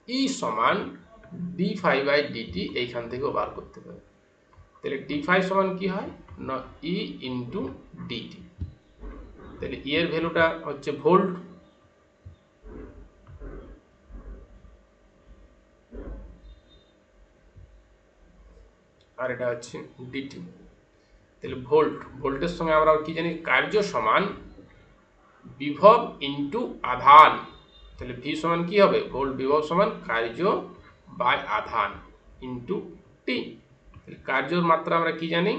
ই সমান ডি ফাই বাই ডিটি এইখান থেকেও বার করতে পারি। তাহলে ডি ফাই সমান কি হয় না ই ইন্টু ডিটি। তাহলে ই এর ভ্যালুটা হচ্ছে ভোল্ট, আর এটা হচ্ছে ডিটি। তাহলে ভোল্টের সঙ্গে আমরা কি জানি, কার্য সমান বিভব ইন্টু আধান। তাহলে ভি সমান কি হবে, ভোল্ট বিভব সমান কার্য বাই আধান ইন্টু টি। তাহলে কার্যর মাত্রা আমরা কি জানি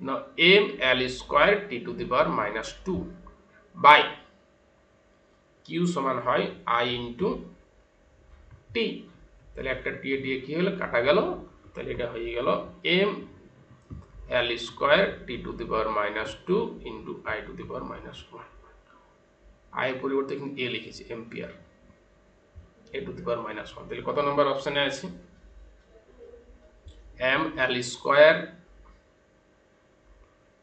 না M L square T to the power -2 by Q সমান হয় আই ইন্টু টি। তাহলে একটা টি দিয়ে কি হলো, কাটা গেল। তাহলে এটা হয়ে গেল M L square T to the power -2 into I to the power -1। I এর পরিবর্তে কিন্তু এ লিখেছি, ampere, A to the power -1। তাহলে কত নম্বর অপশনে আছে, M L square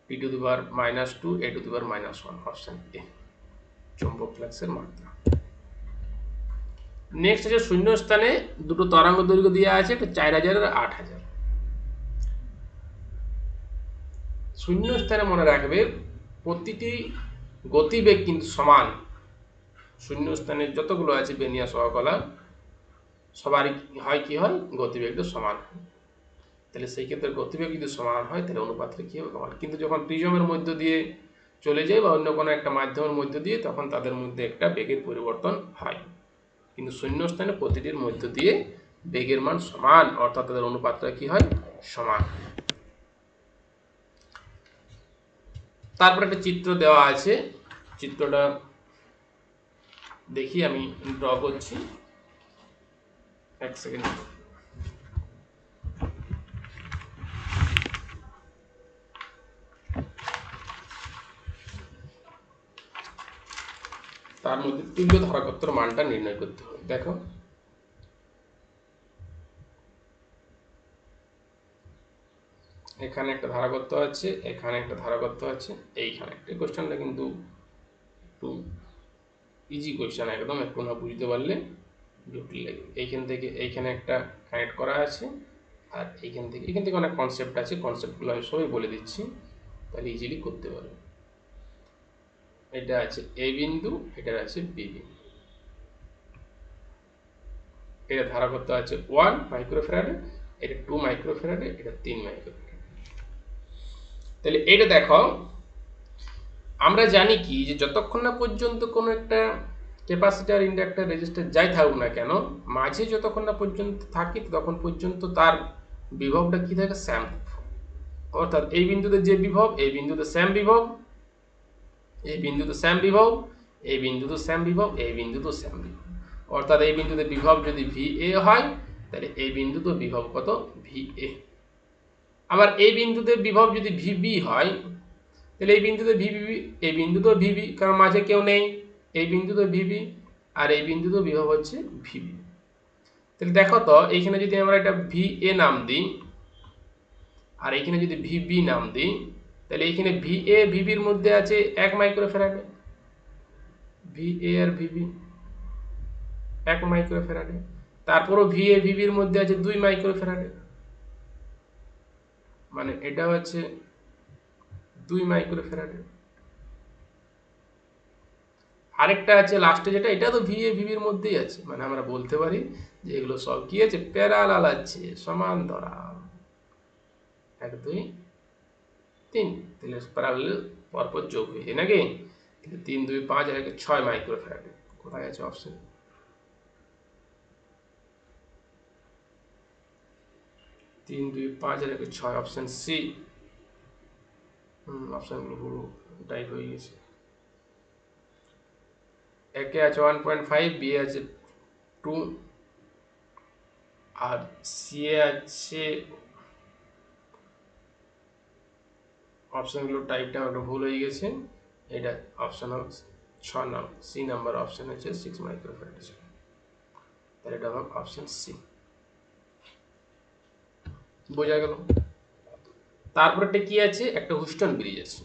T to the power -2 A to the power -1, option A চৌম্বক ফ্লাক্সের মাত্রা। নেক্সট আছে শূন্য স্থানে দুটো তরঙ্গ দৈর্ঘ্য দেওয়া আছে, একটা 4000 আর 8000। শূন্য স্থানে মনে রাখবে প্রতিটি গতিবেগ কিন্তু সমান। শূন্য স্থানে যতগুলো আছে বেনিয়া সহকলা সবারই হয় কি হয়, গতিবেগটা সমান হয়। তাহলে সেই ক্ষেত্রে গতিবেগ যদি সমান হয় তাহলে অনুপাতটা কি হবে, সমান। কিন্তু যখন প্রিজমের মধ্য দিয়ে চলে যায় বা অন্য কোনো একটা মাধ্যমের মধ্য দিয়ে, তখন তাদের মধ্যে একটা বেগের পরিবর্তন হয়। কিন্তু শূন্য স্থানে প্রতিটির মধ্য দিয়ে বেগের মান সমান, অর্থাৎ তাদের অনুপাতটা কি হয়, সমান। তারপর একটা চিত্র দেওয়া আছে, চিত্রটা দেখি আমি ড্র করছি, এক সেকেন্ড। তার মধ্যে তুল্য ধারকত্বের মানটা নির্ণয় করতে হবে। দেখো এখানে একটা ধারকত্ব আছে, এখানে একটা ধারকত্ব আছে, এইখানে একটা। কোশ্চেনটা কিন্তু একটু ইজি কোশ্চেন, একদম একটু না বুঝতে পারলে জটিল লাগে। এইখান থেকে এইখানে একটা কানেক্ট করা আছে, আর এখান থেকে অনেক কনসেপ্ট আছে, কনসেপ্টগুলো আমি সবই বলে দিচ্ছি, তাহলে ইজিলি করতে পারবে। এটা আছে এ বিন্দু, এটা আছে বি বিন্দু, এটা ধারকত্ব আছে 1 মাইক্রোফ্যারাডে, এটা 2 মাইক্রোফ্যারাডে, এটা 3 মাইক্রোফ্যারাডে। তাহলে এটা দেখো, আমরা জানি কি যে যতক্ষণ না পর্যন্ত কোনো একটা ক্যাপাসিটার, ইন্ডাক্টর, রেজিস্টর যাই থাকুক না কেন, মাঝে যতক্ষণ না পর্যন্ত থাকে তখন পর্যন্ত তার বিভবটা কি থাকে, স্যাম। অর্থাৎ এই বিন্দুতে যে বিভব, এই বিন্দুতে স্যাম বিভব, এই বিন্দুতে স্যাম বিভব, এই বিন্দুতে স্যাম বিভব, এই বিন্দুতে স্যাম বিভব। অর্থাৎ এই বিন্দুতে বিভব যদি ভি এ হয়, তাহলে এই বিন্দুতে বিভব কত, ভি এ। আবার এই বিন্দুতে বিভব যদি ভি বি হয়, তাহলে এই বিন্দুতে ভিবি, এই বিন্দুতেও ভিবি, কারণ মাঝে কেউ নেই, এই বিন্দুতে ভিবি, আর এই বিন্দুতেও বিভব হচ্ছে ভিবি। তাহলে দেখো তো, এইখানে যদি আমরা এটা ভি এ নাম দিই, আর এইখানে যদি ভিবি নাম দিই, তাহলে এইখানে ভি এ ভিবির মধ্যে আছে 1 মাইক্রোফ্যারাডে, ভি এ আর ভিবি 1 মাইক্রোফ্যারাডে। তারপরও ভি এ ভিবির মধ্যে আছে 2 মাইক্রোফ্যারাডে, মানে এটা হচ্ছে 2 মাইক্রোফ্যারাডে। আরেকটা আছে লাস্টে যেটা, এটা তো ভি এ ভিবির মধ্যেই আছে, মানে আমরা বলতে পারি যে এগুলো সব কি আছে, প্যারালাল আছে, সমান্তরাল। 1 2 3, তাহলে প্যারালাল পরপর যোগ হয়েছে নাকি, 3 2 5 আর 6 মাইক্রোফ্যারাডে। কোথায় আছে অপশন, 3 2 5 আর 6, অপশন সি। অপশন গুলো টাইপ হয়ে গেছে। একে আছে 1.5, বি আছে 2, আর সি এ আছে অপশনগুলোর টাইপটা একটা ভুল হয়ে গেছে। এটা অপশন 6 সি নাম্বার অপশন হচ্ছে 6 মাইক্রোফ্যারাড। তাহলে এটা হবে অপশন সি। বোঝা গেল? তারপরে একটা কি আছে, একটা হুস্টন ব্রিজ আছে।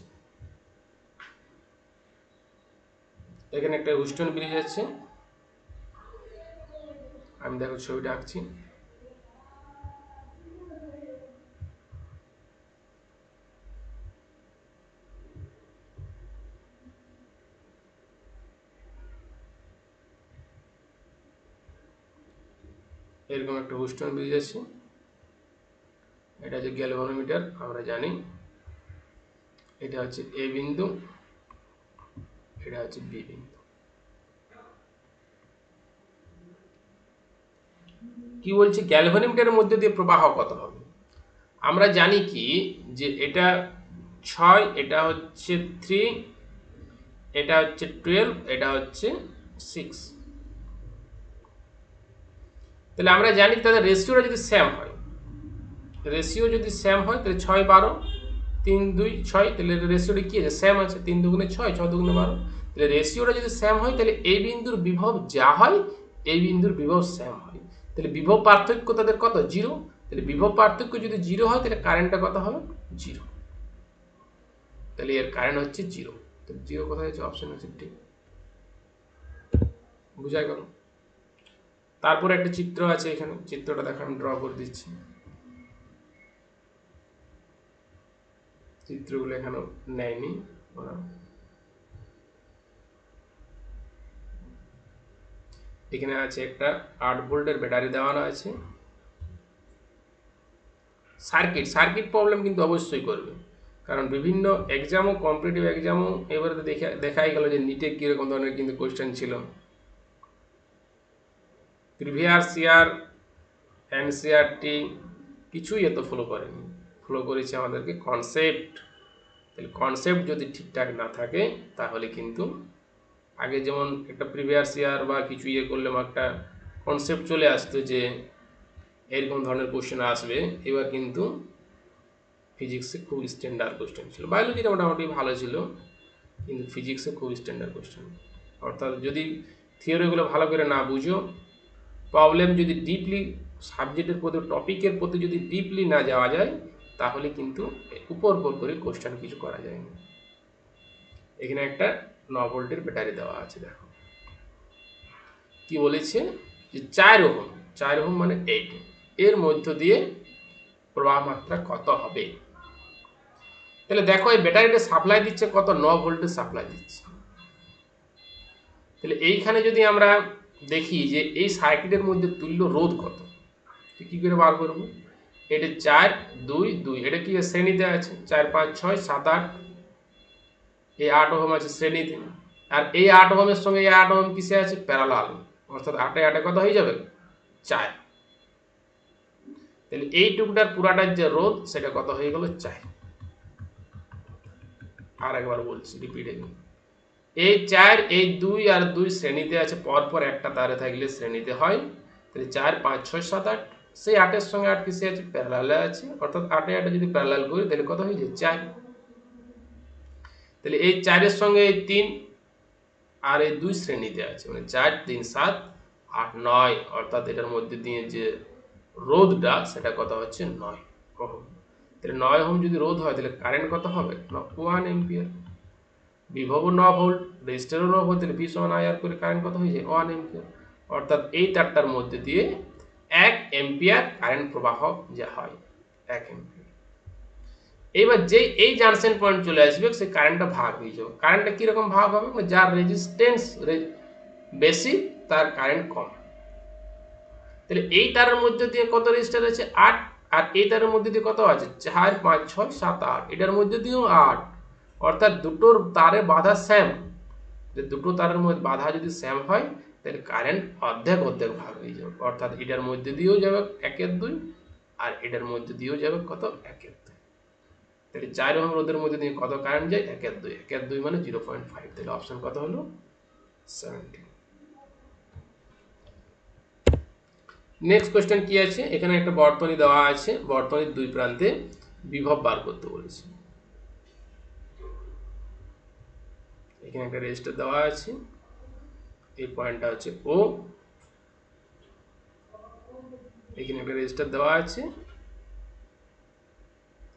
এখানে একটা হুস্টন ব্রিজ আছে, আমি দেখো ছবিটা আঁকছি। এরকম একটা হুস্টন ব্রিজ আছে, এটা হচ্ছে গ্যালভানোমিটার আমরা জানি। এটা হচ্ছে এ বিন্দু, এটা হচ্ছে বি বিন্দু। কি বলছে, গ্যালভানোমিটারের মধ্যে দিয়ে প্রবাহ কত হবে। আমরা জানি কি যে এটা 6, এটা হচ্ছে 3, এটা হচ্ছে 12, এটা হচ্ছে 6। তাহলে আমরা জানি তাদের রেশিওটা যদি সেম হয়, রেশিও যদি সেম হয় তাহলে 6 12 3 2 6, তাহলে রেশিওটা কি আছে, সেম আছে। 3 দুগুণে 6, 6 দুগুণে 12। তাহলে রেশিওটা যদি সেম হয় তাহলে এই বিন্দুর বিভব যা হয় এই বিন্দুর বিভব সেম হয়। তাহলে বিভব পার্থক্য তাদের কত, 0। তাহলে বিভব পার্থক্য যদি 0 হয় তাহলে কারেন্টটা কত হবে, 0। তাহলে এর কারেন্ট হচ্ছে 0। তাহলে 0 কোথায় আছে, অপশন হচ্ছে ডি। বুঝা গেল? তারপরে একটা চিত্র আছে, এখানে চিত্রটা দেখো আমি ড্র করে দিচ্ছি। চিত্রগুলো এখানে নেয়নি ওরা। এখানে আছে একটা 8 ভোল্টের ব্যাটারি দেওয়ানো আছে। সার্কিট প্রবলেম কিন্তু অবশ্যই করবে, কারণ বিভিন্ন এক্সামও, কম্পিটিটিভ এক্সামও এবারে দেখাই গেল যে নিটে কীরকম ধরনের কিন্তু কোশ্চেন ছিল। প্রিভিয়াস ইয়ার এনসিআরটি কিছুই এত ফলো করেনি, ফলো করেছে আমাদেরকে কনসেপ্ট। তাহলে কনসেপ্ট যদি ঠিকঠাক না থাকে তাহলে কিন্তু আগে যেমন একটা প্রিভিয়াস ইয়ার বা কিছু ইয়ে করলে একটা কনসেপ্ট চলে আসতো যে এরকম ধরনের কোশ্চেন আসবে। এবার কিন্তু ফিজিক্সে খুব স্ট্যান্ডার্ড কোশ্চেন ছিল, বায়োলজিটা মোটামুটি ভালো ছিল, কিন্তু ফিজিক্সে খুব স্ট্যান্ডার্ড কোশ্চেন। অর্থাৎ যদি থিওরিগুলো ভালো করে না বুঝো, প্রবলেম যদি ডিপলি সাবজেক্টের প্রতি, টপিকের প্রতি যদি ডিপলি না যাওয়া যায়, তাহলে কিন্তু উপর করে কোশ্চেন কিছু করা যায় না। এখানে একটা 9 ভোল্টের ব্যাটারি দেওয়া আছে, দেখো কি বলেছে যে 4 ওহম, 4 ওহম মানে 8, এর মধ্য দিয়ে প্রবাহ মাত্রা কত হবে। তাহলে দেখো এই ব্যাটারিটা সাপ্লাই দিচ্ছে কত, 9 ভোল্টের সাপ্লাই দিচ্ছে। তাহলে এইখানে যদি আমরা দেখি যে এই সার্কিটের মধ্যে তুল্য রোধ কত, কি করে বার করব। এটা 4 2 2, এটা কি শ্রেণীতে আছে, 4 5 6 7 8, এই 8 ওহম আছে শ্রেণীতে। আর এই 8 ওহমের সঙ্গে এই 8 ওহম কিসে আছে, প্যারালাল। অর্থাৎ 8 8 কত হয়ে যাবে, 4। তাহলে এই টুকটার পুরাটার যে রোধ সেটা কত হয়ে গেল, 4। আর একবার বলছি, রিপিট এগেইন। এই 4 এই 2 আর 2 শ্রেণীতে আছে, পরপর একটা তারে থাকলে শ্রেণীতে হয়। তাহলে 4 5 6 7 8, সেই 8 এর সঙ্গে 8 কিসে আছে, প্যারালালে আছে। অর্থাৎ 8 8 যদি প্যারালাল করি তাহলে কত হয়ে যায়, 4। তাহলে এই 4 এর সঙ্গে এই 3 আর এই 2 শ্রেণীতে আছে, মানে 4 3 7 8 9, অর্থাৎ এটার মধ্যে দিয়ে যে রোধটা সেটা কত হচ্ছে, 9 ওহম। তাহলে 9 ওহম যদি রোধ হয় তাহলে কারেন্ট কত হবে, 1 এম্পিয়ার। বিভবও 9 ভোল্ট, রেজিস্টারও 9 ভোল্ট, তাহলে ভি সমান আইআর করে কারেন্ট কত হয়ে যায়, 1 এম্পিয়ার। অর্থাৎ এই তারটার মধ্যে দিয়ে 1 এম্পিয়ার কারেন্ট প্রবাহ যা হয়, 1 এম্পিয়ার। এবার যেই এই জাংশন পয়েন্ট চলে আসবে, সেই কারেন্টটা ভাগ হয়ে যাবে। কারেন্টটা কিরকম ভাগ হবে, যার রেজিস্ট্যান্স বেশি তার কারেন্ট কম। তাহলে এই তারের মধ্যে দিয়ে কত রেজিস্টার আছে, 8, আর এই তারের মধ্যে দিয়ে কত আছে, 4 5 6 7 8, এটার মধ্যে দিয়েও 8। অর্থাৎ দুটোর তারে বাধা সেম। যে দুটো তারের মধ্যে বাধা যদি সেম হয় তাহলে কারেন্ট অর্ধেক অর্ধেক ভাগ হয়ে যাবে। অর্থাৎ এটার মধ্যে দিয়েও যাবে 1/2, আর এটার মধ্যে দিয়েও যাবে কত, 1/2। তাহলে 4 ওহম রোধের মধ্যে দিয়ে কত কারেন্ট যায়, 1/2, 1/2 মানে 0.5। তাহলে অপশন কত হলো, 17। নেক্সট কোশ্চেন কি আছে, এখানে একটা বর্তনী দেওয়া আছে, বর্তনীর দুই প্রান্তে বিভব বার করতে বলেছে। এখানে একটা রেজিস্টার দেওয়া আছে, এই পয়েন্টটা হচ্ছে ও, এখানে একটা রেজিস্টার দেওয়া আছে,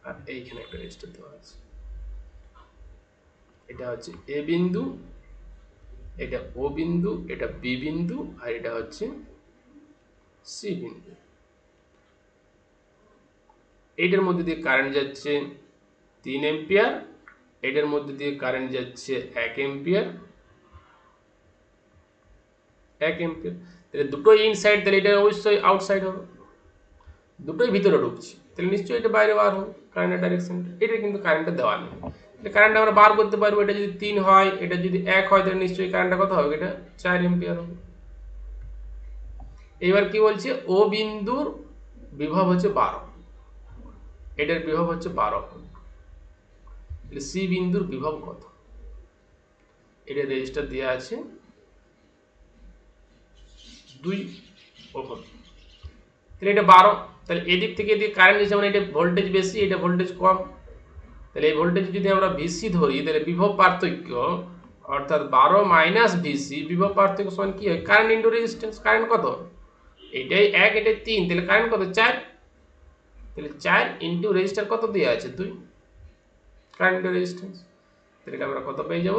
আর এইখানে একটা রেজিস্টার দেওয়া আছে। এটা হচ্ছে এ বিন্দু, এটা ও বিন্দু, এটা বি বিন্দু, আর এটা হচ্ছে সি বিন্দু। এইটার মধ্যে দিয়ে কারেন্ট যাচ্ছে 3 এম্পিয়ার, এটার মধ্যে দিয়ে কারেন্ট যাচ্ছে 1 এম্পিয়ার, 1 এম্পিয়ার। তাহলে দুটোই ইনসাইড, তাহলে এটা অবশ্যই আউটসাইড হবে। দুটোই ভিতরে ঢুকছে, তাহলে নিশ্চয়ই এটা বাইরে বার হবে কারেন্টের ডাইরেকশনটা। এটা কিন্তু কারেন্টটা দেওয়া নেই, কারেন্ট আমরা বার করতে পারবো। এটা যদি 3 হয়, এটা যদি 1 হয়, তাহলে নিশ্চয়ই কারেন্টটা কত হবে? এটা 4 এম্পিয়ার হবে। এবার কি বলছে? ও বিন্দুর বিভব হচ্ছে 12, এটার বিভব হচ্ছে 12। সি বিন্দুর বিভব কত? এটা রেজিস্টার দেওয়া আছে 2 ওহম, তাহলে এটা 12। তাহলে এদিক থেকে এদিকে কারেন্ট যেমন, এটা ভোল্টেজ বেশি, এটা ভোল্টেজ কম, তাহলে এই ভোল্টেজ যদি আমরা ভিসি ধরি, তাহলে বিভব পার্থক্য অর্থাৎ 12 মাইনাস ভিসি, বিভব পার্থক্য সমান কি হয়? Current into resistance. কারেন্ট কত? এটাই 1, এটাই 3, তাহলে কারেন্ট কত? 4। তাহলে 4 ইন্টু রেজিস্টার কত দেওয়া আছে? 2, কারেন্ট ইন্টু রেজিস্ট্যান্স। তাহলে আমরা কত পেয়ে যাব?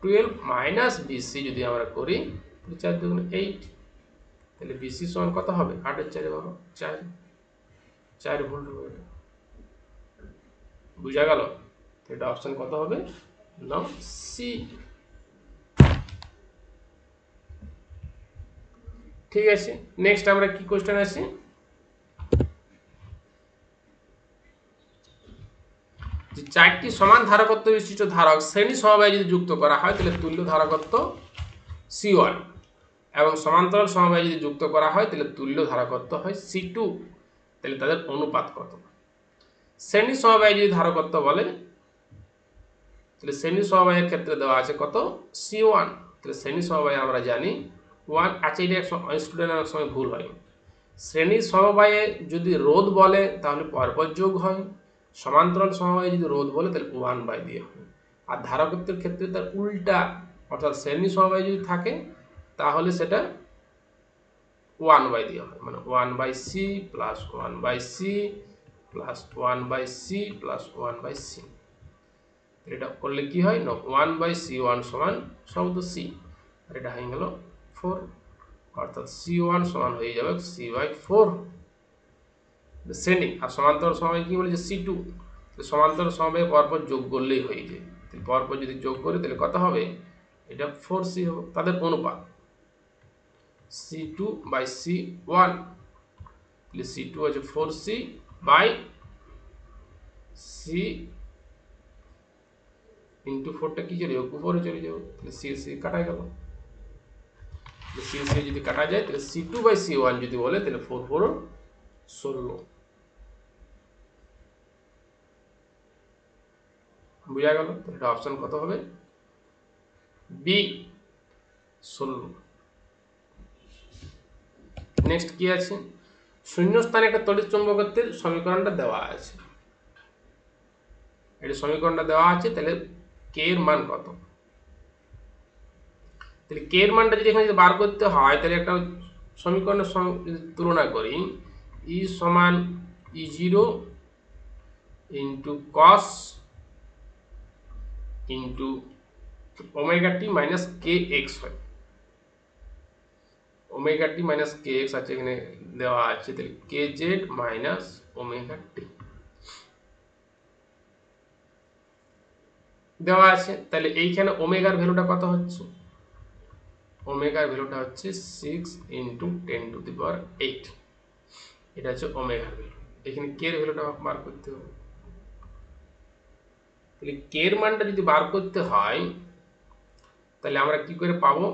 12 মাইনাস ভিসি যদি আমরা করি, তাহলে 4 দুগুণ 8, তাহলে ভিসি সমান কত হবে? 8 এর 4 বাবা 4, 4 ভোল্ট হবে। বুঝা গেল? এটা অপশন কত হবে? নাও সি। ঠিক আছে, নেক্সট আমরা কি কোশ্চেন আছে? যে 4টি সমান ধারকত্ব বিশিষ্ট ধারক শ্রেণী সমবায়ে যদি যুক্ত করা হয়, তাহলে তুল্য ধারকত্ব C1, এবং সমান্তরাল সমবায়ে যদি যুক্ত করা হয়, তাহলে তুল্য ধারকত্ব হয় C2। তাহলে তাদের অনুপাত কত? শ্রেণী সমবায়ে যদি ধারকত্ব বলে, তাহলে শ্রেণী সমবায়ের ক্ষেত্রে দেওয়া আছে কত? C1। তাহলে শ্রেণী সমবায়ে আমরা জানি 1 আছে। এটা স্টুডেন্টের সময় ভুল হয়। শ্রেণী সমবায়ে যদি রোধ বলে, তাহলে পরপর যোগ হয়। সমান্তরাল সমবায়ে যদি রোধ বলে, তাহলে 1 বাই দিয়ে হয়। আর ধারকত্বের ক্ষেত্রে তার উল্টা, অর্থাৎ শ্রেণী সমবায়ে যদি থাকে, তাহলে সেটা 1 বাই দিয়ে হয়, মানে 1 by C plus 1 by C plus 1 by C plus 1 by C. এটা করলে কি হয় না, 1 বাই C1 সমান শব্দ সি, আর এটা হয়ে গেল 4, অর্থাৎ C1 সমান হয়ে যাবে C/4 শ্রেণী। আর সমান্তরাল সমবায় কি বলেছে? C2। সমান্তরাল সমবায়ে পরপর যোগ করলেই হয়ে যায়। পরপর যদি যোগ করি, তাহলে কত হবে? এটা 4C হবে। তাদের অনুপাত C2 বাই C1, তাহলে C2 আছে 4C বাই C ইন্টু 4টা কি চলে যাবে? উপরে চলে যাবে, তাহলে সি কাটা গেল। সি যদি কাটা যায়, তাহলে C2 বাই C1 যদি বলে, তাহলে 4 4 16। বুঝা গেল? তাহলে অপশন কত হবে? বি, 16। নেক্সট কি আছে? শূন্যস্থানে একটা তড়িৎ চুম্বকত্বের সমীকরণটা দেওয়া আছে। এটা সমীকরণটা দেওয়া আছে, তাহলে কে এর মান কত? তাহলে কে এর মানটা যদি এখানে যদি বার করতে হয়, তাহলে একটা সমীকরণের সঙ্গে যদি তুলনা করি, ই সমান E0 into cos into omega t minus k x হয়। Omega t minus k x আছে এখানে দেওয়া আছে, তাহলে k z minus omega t দেওয়া আছে। তাহলে এইখানে ওমেগার ভ্যালুটা কত হচ্ছে? ওমেগার ভ্যালুটা হচ্ছে 6 ইন্টু 10⁸। এটা হচ্ছে ওমেগার ভ্যালু। এখানে কে এর ভ্যালুটা বার করতে হবে। তাহলে কে এর মানটা যদি বার করতে হয়, তাহলে আমরা কি করে পাবো?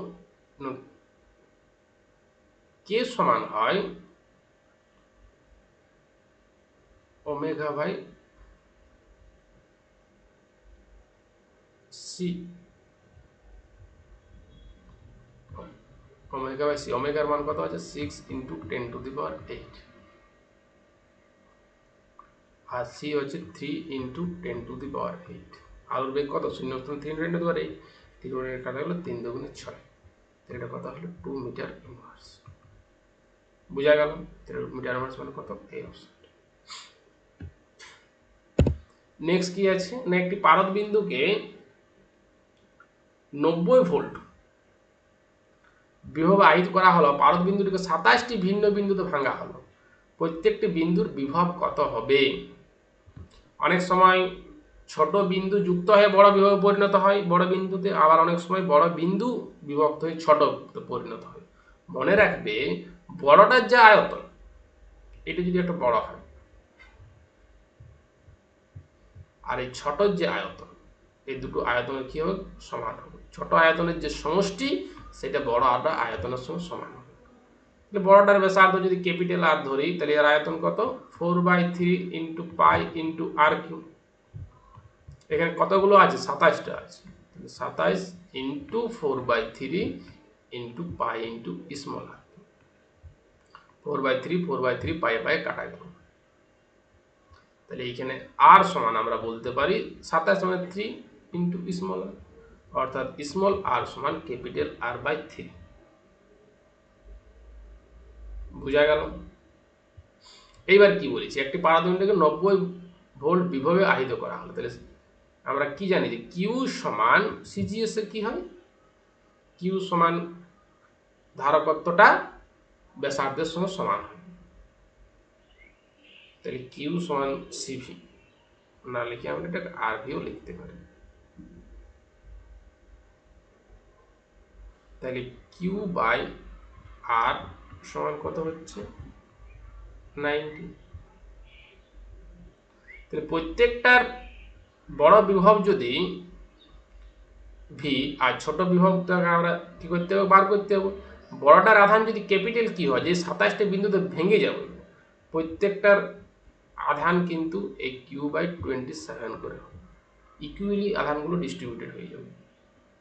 কে সমান হয় omega by c, omega by c. ওমেগার মান কত আছে? 6 ইন্টু 10⁸, আর সি হচ্ছে 3 ইন্টু 10⁸। আলোর বেগ কত? 0 থেকে 3 × 10⁸। 3 কাটা গেল 3 দুগুণে 6, এটা কত হলো 2 মিটার ইনভার্স। বুঝা গেল? মিটার ইনভার্স মানে কত, এই অপশন। নেক্সট কি আছে না, একটি পারদ বিন্দুকে 90 ভোল্ট বিভব আহিত করা হলো, পারদ বিন্দুটিকে 27টি ভিন্ন বিন্দুতে ভাঙা হলো, প্রত্যেকটি বিন্দুর বিভব কত হবে? অনেক সময় ছোট বিন্দু যুক্ত হয়ে বড় বিভবে পরিণত হয় বড় বিন্দুতে, আবার অনেক সময় বড় বিন্দু বিভক্ত হয়ে ছোট পরিণত হয়। মনে রাখবে বড়টার যে আয়তন, এটা যদি একটা বড় হয়, আর এই ছোটর যে আয়তন, এই দুটো আয়তনের কি হবে, সমান হবে। ছোট আয়তনের যে সমষ্টি সেটা বড় আয়তনের সঙ্গে সমান হবে। বড়টার ব্যাসার্ধ যদি ক্যাপিটাল আর ধরি, তাহলে এর আয়তন কত, 4/3 into pi into r cube. এখানে কতগুলো আছে, 27টা আছে, 27 into 4/3 into pi into small r. 4/3 pi pi কাটা গেল, তাহলে এইখানে আর সমান আমরা বলতে পারি 27 মানে 3 ইন্টু স্মল আর, অর্থাৎ স্মল আর সমান ক্যাপিটাল আর বাই 3। বুঝা গেল? এইবার কি বলেছি, একটি পারদণ্ডকে 90 ভোল্ট বিভবে আহিত করা হলো, তাহলে আমরা কি জানি যে কিউ সমান সিজিএস এর কি হয়, কিউ সমান ধারকত্বটা ব্যাসার্ধের সঙ্গে সমান হয়, তাহলে কিউ সমান সিভি না লিখে আমরা এটাকে আরভিও লিখতে পারি। তাহলে কিউ বাই আর সমান কত হচ্ছে, 90। তাহলে প্রত্যেকটার বড় বিভব যদি ভি আর ছোট বিভবটাকে আমরা কি করতে হবে, বার করতে হবে। বড়টার আধান যদি ক্যাপিটাল কি হয়, যে 27টা বিন্দুতে ভেঙে যাবে, প্রত্যেকটার আধান কিন্তু এই Q/27 করে হবে, ইকুয়ালি আধানগুলো ডিস্ট্রিবিউটেড হয়ে যাবে।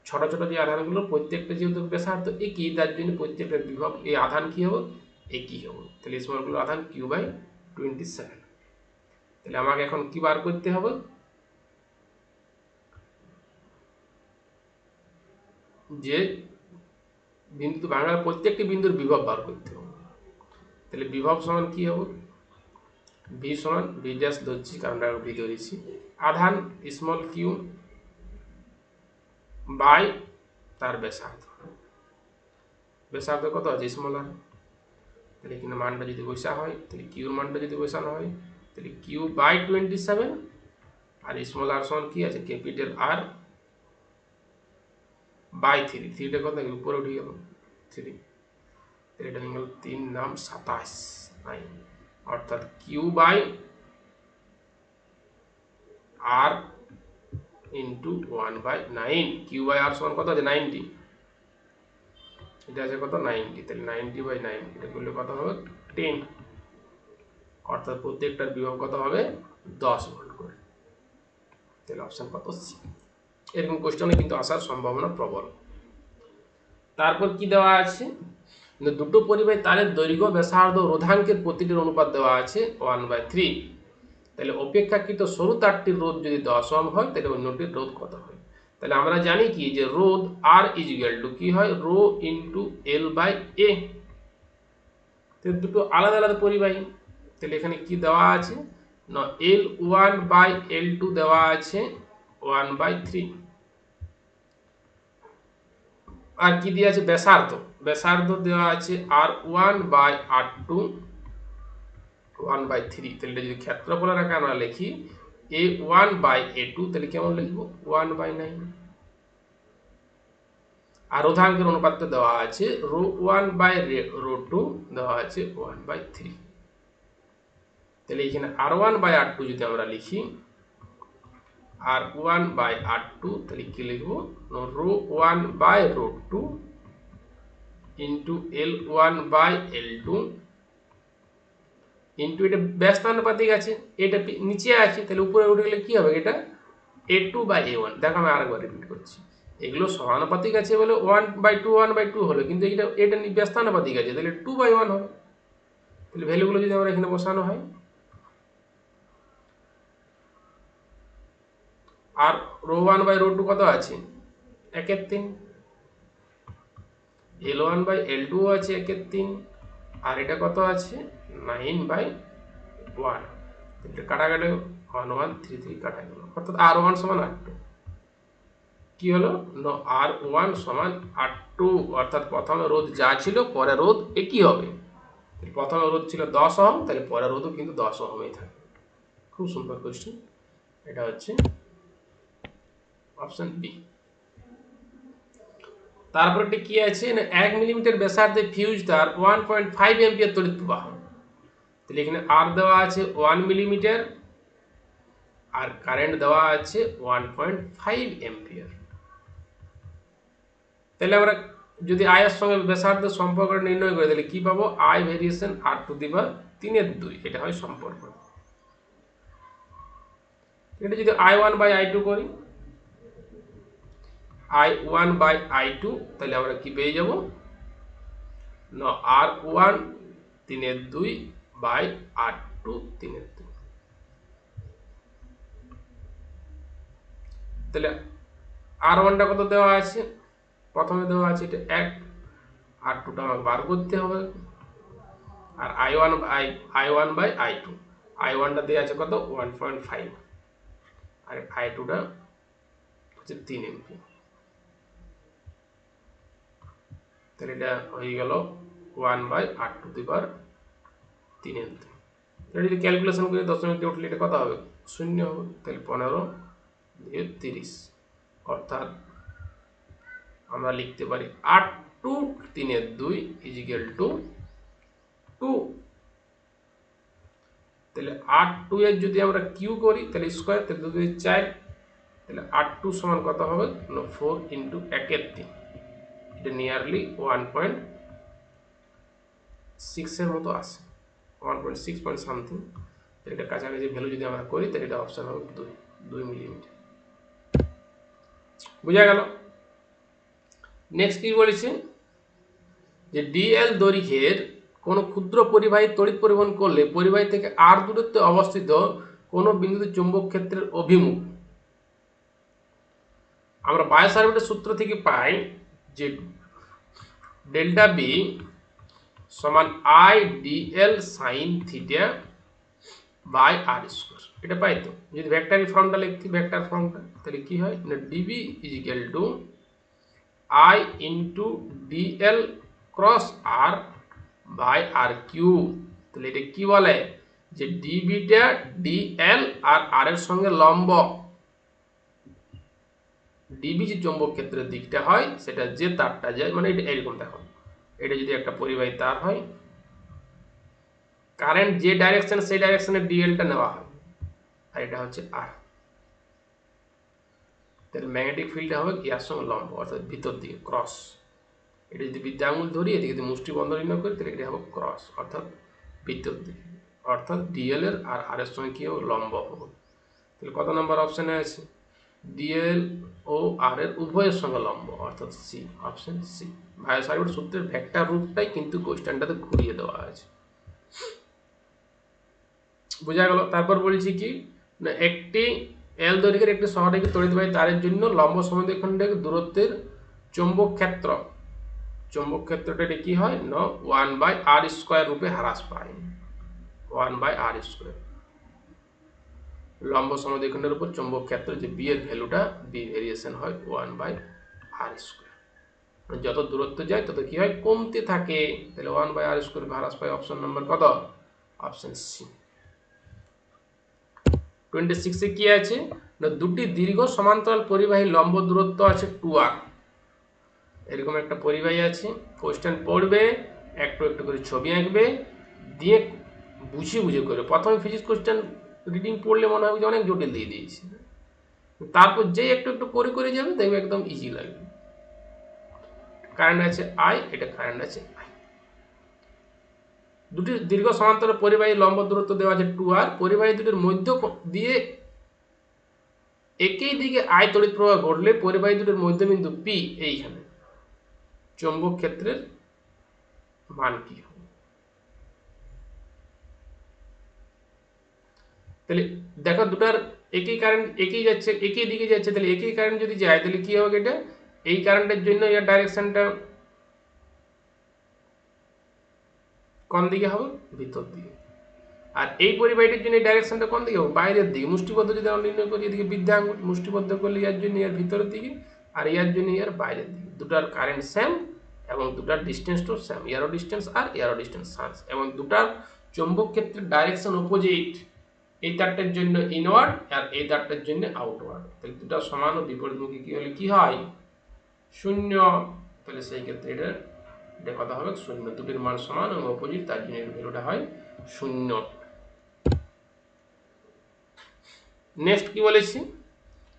ছোট ছোট যে আধানগুলো প্রত্যেকটা যেহেতু ব্যাসার্ধ একই, তার জন্য প্রত্যেকটা বিভব এই আধান কি হবে, একই হবে। তাহলে স্মলগুলো আধান Q/27। তাহলে আমাকে এখন কি বার করতে হবে, যে বিন্দু ভাঙার প্রত্যেকটি বিন্দুর বিভব বার করতে হবে। তাহলে বিভব সমান কি হবে, ভি সমান ভি ড্যাশ ধরছি কারণ ভি ধরেছি, আধান স্মল কিউ বাই তার ব্যাসার্ধ। ব্যাসার্ধ কত আছে, স্মল আর, তাহলে এখানে মানটা যদি বসা হয়, তাহলে কিউর মানটা যদি বসানো হয়, তাহলে Q/27 আর স্মল আর সমান কি আছে, ক্যাপিটাল আর বাই 3, 3টা কত উপরে উঠে গেল 3, তাহলে এটা হয়ে গেল 3 নাম 27, অর্থাৎ Q/R ইন্টু 1/9। Q/R সমান কত আছে, 90, এটা আছে কত 90, তাহলে 90/9 এটা করলে কত হবে 10, অর্থাৎ প্রত্যেকটার বিভব কত হবে 10 ভোল্ট করে। তাহলে অপশন কত, সি। এরকম কোশ্চেনে কিন্তু আসার সম্ভাবনা প্রবল। তারপর কি দেওয়া আছে, দুটো পরিবাহী তারের দৈর্ঘ্য ব্যাসার্ধ রোধাঙ্কের প্রতিটির অনুপাত দেওয়া আছে 1/3। তাহলে অপেক্ষাকৃত সরু তারটির রোধ যদি 10 ওহম হয়, তাহলে অন্যটির রোধ কত হয়? তাহলে আমরা জানি কি যে রোধ আর ইকুয়াল টু কি হয়, রো ইন্টু এল বাই এ। দুটো আলাদা আলাদা পরিবাহী, তাহলে এখানে কি দেওয়া আছে না, L1/L2 দেওয়া আছে 1/3, আর কি দিয়ে আছে, ব্যাসার্ধ, ব্যাসার্ধ দেওয়া আছে R1/R2 1/3। তাহলে যদি ক্ষেত্রফলের আকারে আমরা লিখি A1/A2, তাহলে কেমন লিখবো 1/9। আর রোধাঙ্কের অনুপাতটা দেওয়া আছে ρ1/ρ2 দেওয়া আছে 1/3। তাহলে এখানে R1/R2 যদি আমরা লিখি R1/R2, তাহলে কি লিখবো, ρ1/ρ2 ইন্টু L1/L2 ইন্টু এটা ব্যস্তানুপাতিক আছে, এটা নিচে আছে, তাহলে উপরে উঠে গেলে কি হবে, এটা A2/A1। দেখো আমি আরেকবার রিপিট করছি, এগুলো সমানুপাতিক আছে বলে 1/2 1/2 হলো, কিন্তু এটা ব্যস্তানুপাতিক আছে, তাহলে 2/1 হবে। তাহলে ভ্যালুগুলো যদি আমরা এখানে বসানো হয়, আর ρ1/ρ2 কত আছে 1/3, L1/L2 আছে 1/3, আর এটা কত আছে 9/1। এটা কাটা গেল 1 1 3 3 কাটা গেল, অর্থাৎ R1 সমান R2। কি হলো না R1 সমান R2, অর্থাৎ প্রথমে রোধ যা ছিল পরে রোধ একই হবে। প্রথমে রোধ ছিল 10 ওহম, তাহলে পরে রোধও কিন্তু 10 ওহমই থাকবে। খুব সুন্দর কোশ্চেন। এটা হচ্ছে অপশন বি। তারপরটি কি আছে না 1 মিলিমিটার ব্যাসার্ধে ফিউজ তার 1.5 অ্যাম্পিয়ার তড়িৎ প্রবাহ। তাহলে এখানে আর দেওয়া আছে 1 মিলিমিটার আর কারেন্ট দেওয়া আছে 1.5 অ্যাম্পিয়ার। তাহলে আমরা যদি I এর সঙ্গে ব্যাসার্ধের সম্পর্কটা নির্ণয় করে তাহলে কি পাবো, I ভেরিয়েশন R⁻², এটা হয় সম্পর্ক। এটা যদি I1/I2 করি, I1/I2, তাহলে আমরা কি পেয়ে যাব না R1/3/R2/3। তাহলে R1টা কত দেওয়া আছে, প্রথমে দেওয়া আছে এটা 1, R2টা আমাকে বার করতে হবে, আর I1/I2, I1টা দেওয়া আছে কত 1.5, আর I2টা হচ্ছে 3 এমপি। তাহলে এটা হয়ে গেল 1/R2/3 এমপি। এটা যদি ক্যালকুলেশন করি দশমিক দিয়ে উঠলে এটা কত হবে, 0 হবে। তাহলে 15 দিয়ে 30, অর্থাৎ আমরা লিখতে পারি R2/3/2 = 2। তাহলে R2 এর যদি আমরা কিউ করি তাহলে স্কয়ার, তাহলে 2 দিয়ে 4, তাহলে R2 সমান কত হবে না 4 × 1/3, এটা নিয়ারলি 1.6 এর মতো আসে, 1.6 পয়েন্ট সামথিং। তাহলে এটা কাছাকাছি ভ্যালু যদি আমরা করি তাহলে এটা অপশন হবে 2 মিলিমিটার। বুঝা গেল। নেক্সট কি বলেছে যে ডিএল দৈর্ঘ্যের কোন ক্ষুদ্র পরিবাহী তড়িৎ পরিবহন করলে পরিবাহী থেকে আর দূরত্বে অবস্থিত কোন বিন্দুতে চৌম্বক ক্ষেত্রের অভিমুখ। আমরা বায়ো সার্কিটের সূত্র থেকে পাই যে ডেল্টা বি সমান I dl sine theta by r square, এটা পাই তো। যদি ভেক্টর ফর্মটা লিখি, ভেক্টর ফর্মটা, তাহলে কি হয় না dB = I into dl cross r by r cube. তাহলে এটা কি বলে যে ডিবিটা ডিএল আর আর এর সঙ্গে লম্ব। ডিবি যে চৌম্বক ক্ষেত্রের দিকটা হয় সেটা যে তারটা যায়, মানে এটা এরকম দেখো, এটা যদি একটা পরিবাহী তার হয়, কারেন্ট যে ডাইরেকশন সেই ডাইরেকশনে ডিএলটা নেওয়া হয়, আর এটা হচ্ছে আর। তাহলে ম্যাগনেটিক ফিল্ডটা হবে কি এর সঙ্গে লম্ব, অর্থাৎ ভিতর দিকে ক্রস। এটা যদি বিদ্যা আঙুল ধরি এদিকে যদি মুষ্টি বন্ধ নির্ণয় করি তাহলে এটা হবে ক্রস, অর্থাৎ ভিতর দিকে, অর্থাৎ ডিএল এর আর আর এর সঙ্গে কি হবে লম্ব হবে। তাহলে কত নম্বর অপশনে আছে ডিএল ও আর এর উভয়ের সঙ্গে লম্ব, অর্থাৎ C, option C. Biot Savart সূত্রের ভেক্টর রূপটাই কিন্তু কোশ্চেনটাতে ঘুরিয়ে দেওয়া আছে। বোঝা গেল। তারপর বলছি কি না একটি এল দৈর্ঘ্যের একটি সহরেখী তড়িৎবাহী তারের জন্য লম্ব সমদ্বিখণ্ডের দূরত্বের চৌম্বক ক্ষেত্রটা কি হয় না 1/r² রূপে হ্রাস পায়, 1/r²। লম্ব সমদ্বিখণ্ডের উপর চৌম্বক ক্ষেত্র যে বি এর ভ্যালুটা বি ভেরিয়েশন হয় 1/r²। যত দূরত্ব যায় তত কি হয় কমতে থাকে, তাহলে 1/r² হ্রাস পায়। অপশন নম্বর কত, অপশন সি। 26 এ কি আছে না দুটি দীর্ঘ সমান্তরাল পরিবাহী লম্ব দূরত্ব আছে 2r। এরকম একটা পরিবাহী আছে, কোশ্চেন পড়বে, একটু একটু করে ছবি আঁকবে, দিয়ে বুঝে বুঝে করে। প্রথমে ফিজিক্স কোশ্চেন রিডিং পড়লে মনে হবে যে অনেক জটিল দিয়ে দিয়েছে, তারপর যেই একটু একটু করে করে যাবে দেখবে একদম ইজি লাগবে। কারেন্ট আছে আই, এটা কারেন্ট আছে আই। দুটি দীর্ঘ সমান্তরাল পরিবাহী লম্ব দূরত্ব দেওয়া আছে 2r। পরিবাহী দুটির মধ্য দিয়ে একই দিকে আই তড়িৎ প্রবাহ ঘটলে পরিবাহী দুটির মধ্যবিন্দু পি এইখানে চৌম্বক ক্ষেত্রের মান কি হবে। তাহলে দেখো দুটার একই কারেন্ট একই যাচ্ছে, একই দিকে যাচ্ছে, তাহলে একই কারেন্ট যদি যায় তাহলে কি হবে এটা এই কারেন্টের জন্য এর ডাইরেকশনটা কোন দিকে হবে? ভিতর দিকে। আর এই পরিবাহীটির জন্য ডাইরেকশনটা কোন দিকে হবে? বাইরের দিকে। মুষ্টিবদ্ধ যদি আমরা নির্ণয় করি, এদিকে বৃদ্ধি আঙুল মুষ্টিবদ্ধ করলে এর জন্য এর ভিতরের দিকে, আর এর জন্য এর বাইরের দিকে। দুটার কারেন্ট সেম এবং দুটার ডিস্টেন্সটাও সেম, এরও ডিস্টেন্স আর এরও ডিস্টেন্স সার্চ, এবং দুটার চৌম্বক ক্ষেত্রের ডাইরেকশন অপোজিট। এই তারটার জন্য ইনওয়ার্ড আর এই তারটার জন্য আউটওয়ার্ড। তাহলে দুটা সমান ও বিপরীতমুখী কি হলে কি হয়? শূন্য। তাহলে সেই ক্ষেত্রে এটা কথা হবে শূন্য। দুটির মান সমান এবং অপোজিট, তার জন্য এর ভ্যালুটা হয় শূন্য। নেক্সট কি বলেছি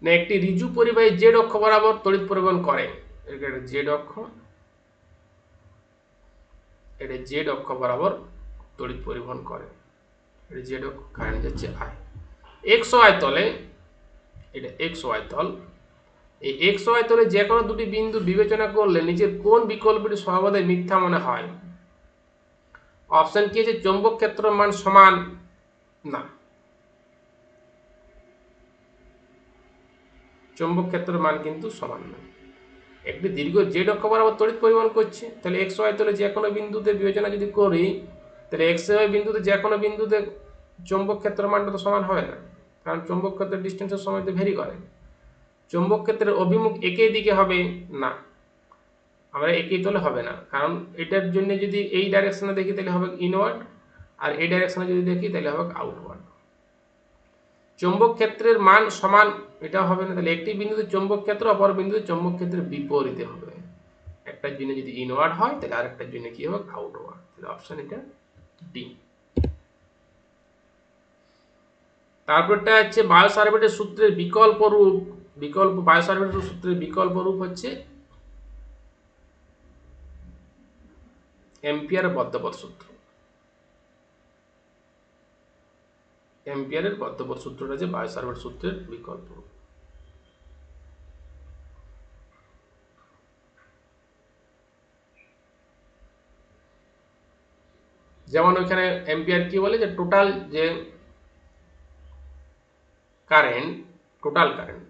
না, একটি ঋজু পরিবাহী জেড অক্ষ বরাবর তড়িৎ পরিবহন করে। এটা জেড অক্ষ, এটা জেড অক্ষ বরাবর তড়িৎ পরিবহন করে। এটা জেড অক্ষ, কারেন্ট যাচ্ছে আই। এক্স ওয়াই তলে, এটা এক্স ওয়াই তল, এই এক্স ওয়াই তলে যে কোনো দুটি বিন্দু বিবেচনা করলে নিচের কোন বিকল্পটি সর্বদাই মিথ্যা মনে হয়? অপশন কি আছে? চৌম্বক ক্ষেত্র মান সমান না, চৌম্বক ক্ষেত্রের মান কিন্তু সমান না। একটি দীর্ঘ জেড অক্ষ বরাবর তড়িৎ পরিবহন করছে, তাহলে এক্স ওয়াই তলে যে কোনো বিন্দুতে বিবেচনা যদি করি, তাহলে এক্স ওয়াই বিন্দুতে যে কোনো বিন্দুতে চৌম্বক ক্ষেত্রের মানটা তো সমান হবে না, কারণ চৌম্বক ক্ষেত্রের ডিস্টেন্সের সময় তো ভেরি করে। চৌম্বক ক্ষেত্রের অভিমুখ একই দিকে হবে না, আমরা একই তলে হবে না, কারণ এটার জন্য যদি এই ডাইরেকশনে দেখি তাহলে হবে ইনওয়ার্ড, আর এই ডাইরেকশনে যদি দেখি তাহলে হবে আউটওয়ার্ড। চৌম্বক ক্ষেত্রের মান সমান, এটা হবে না। তাহলে একটি বিন্দুতে চৌম্বক ক্ষেত্র, অপর বিন্দুতে চৌম্বক ক্ষেত্রের বিপরীতে হবে। একটার জন্য যদি ইনওয়ার্ড হয় তাহলে আরেকটার জন্য কি হবে? আউটওয়ার্ড। তাহলে অপশন এটা ডি। তারপরটা হচ্ছে বায়োসার্ভেটের সূত্রের বিকল্প রূপ। বায়োসার্ভেটের সূত্রের বিকল্প রূপ হচ্ছে অ্যাম্পিয়ারের বদ্ধপথ সূত্র। অ্যাম্পিয়ারের বদ্ধপথ সূত্রটা যে বায়োসার্ভেট সূত্রের বিকল্প রূপ। যেমন ওইখানে অ্যাম্পিয়ার কি বলে, যে টোটাল যে কারেন্ট, টোটাল কারেন্ট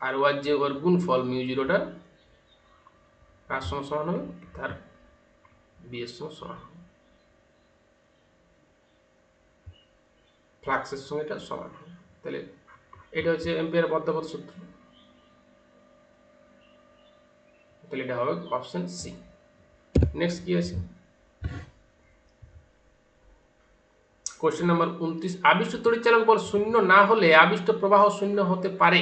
আর ওর যে ওর গুণফল মিউ জিরোটা কার সঙ্গে সমান হবে? তার বি এর সঙ্গে সমান হবে, ফ্লাক্সের সঙ্গে এটা সমান হবে। তাহলে এটা হচ্ছে অ্যাম্পিয়ারের বদ্ধপথ সূত্র। তাহলে এটা হবে অপশন সি। নেক্সট কি আছে? কোশ্চেন নাম্বার 29, আবিষ্ট তড়িৎচালক বল শূন্য না হলে আবিষ্ট প্রবাহ শূন্য হতে পারে।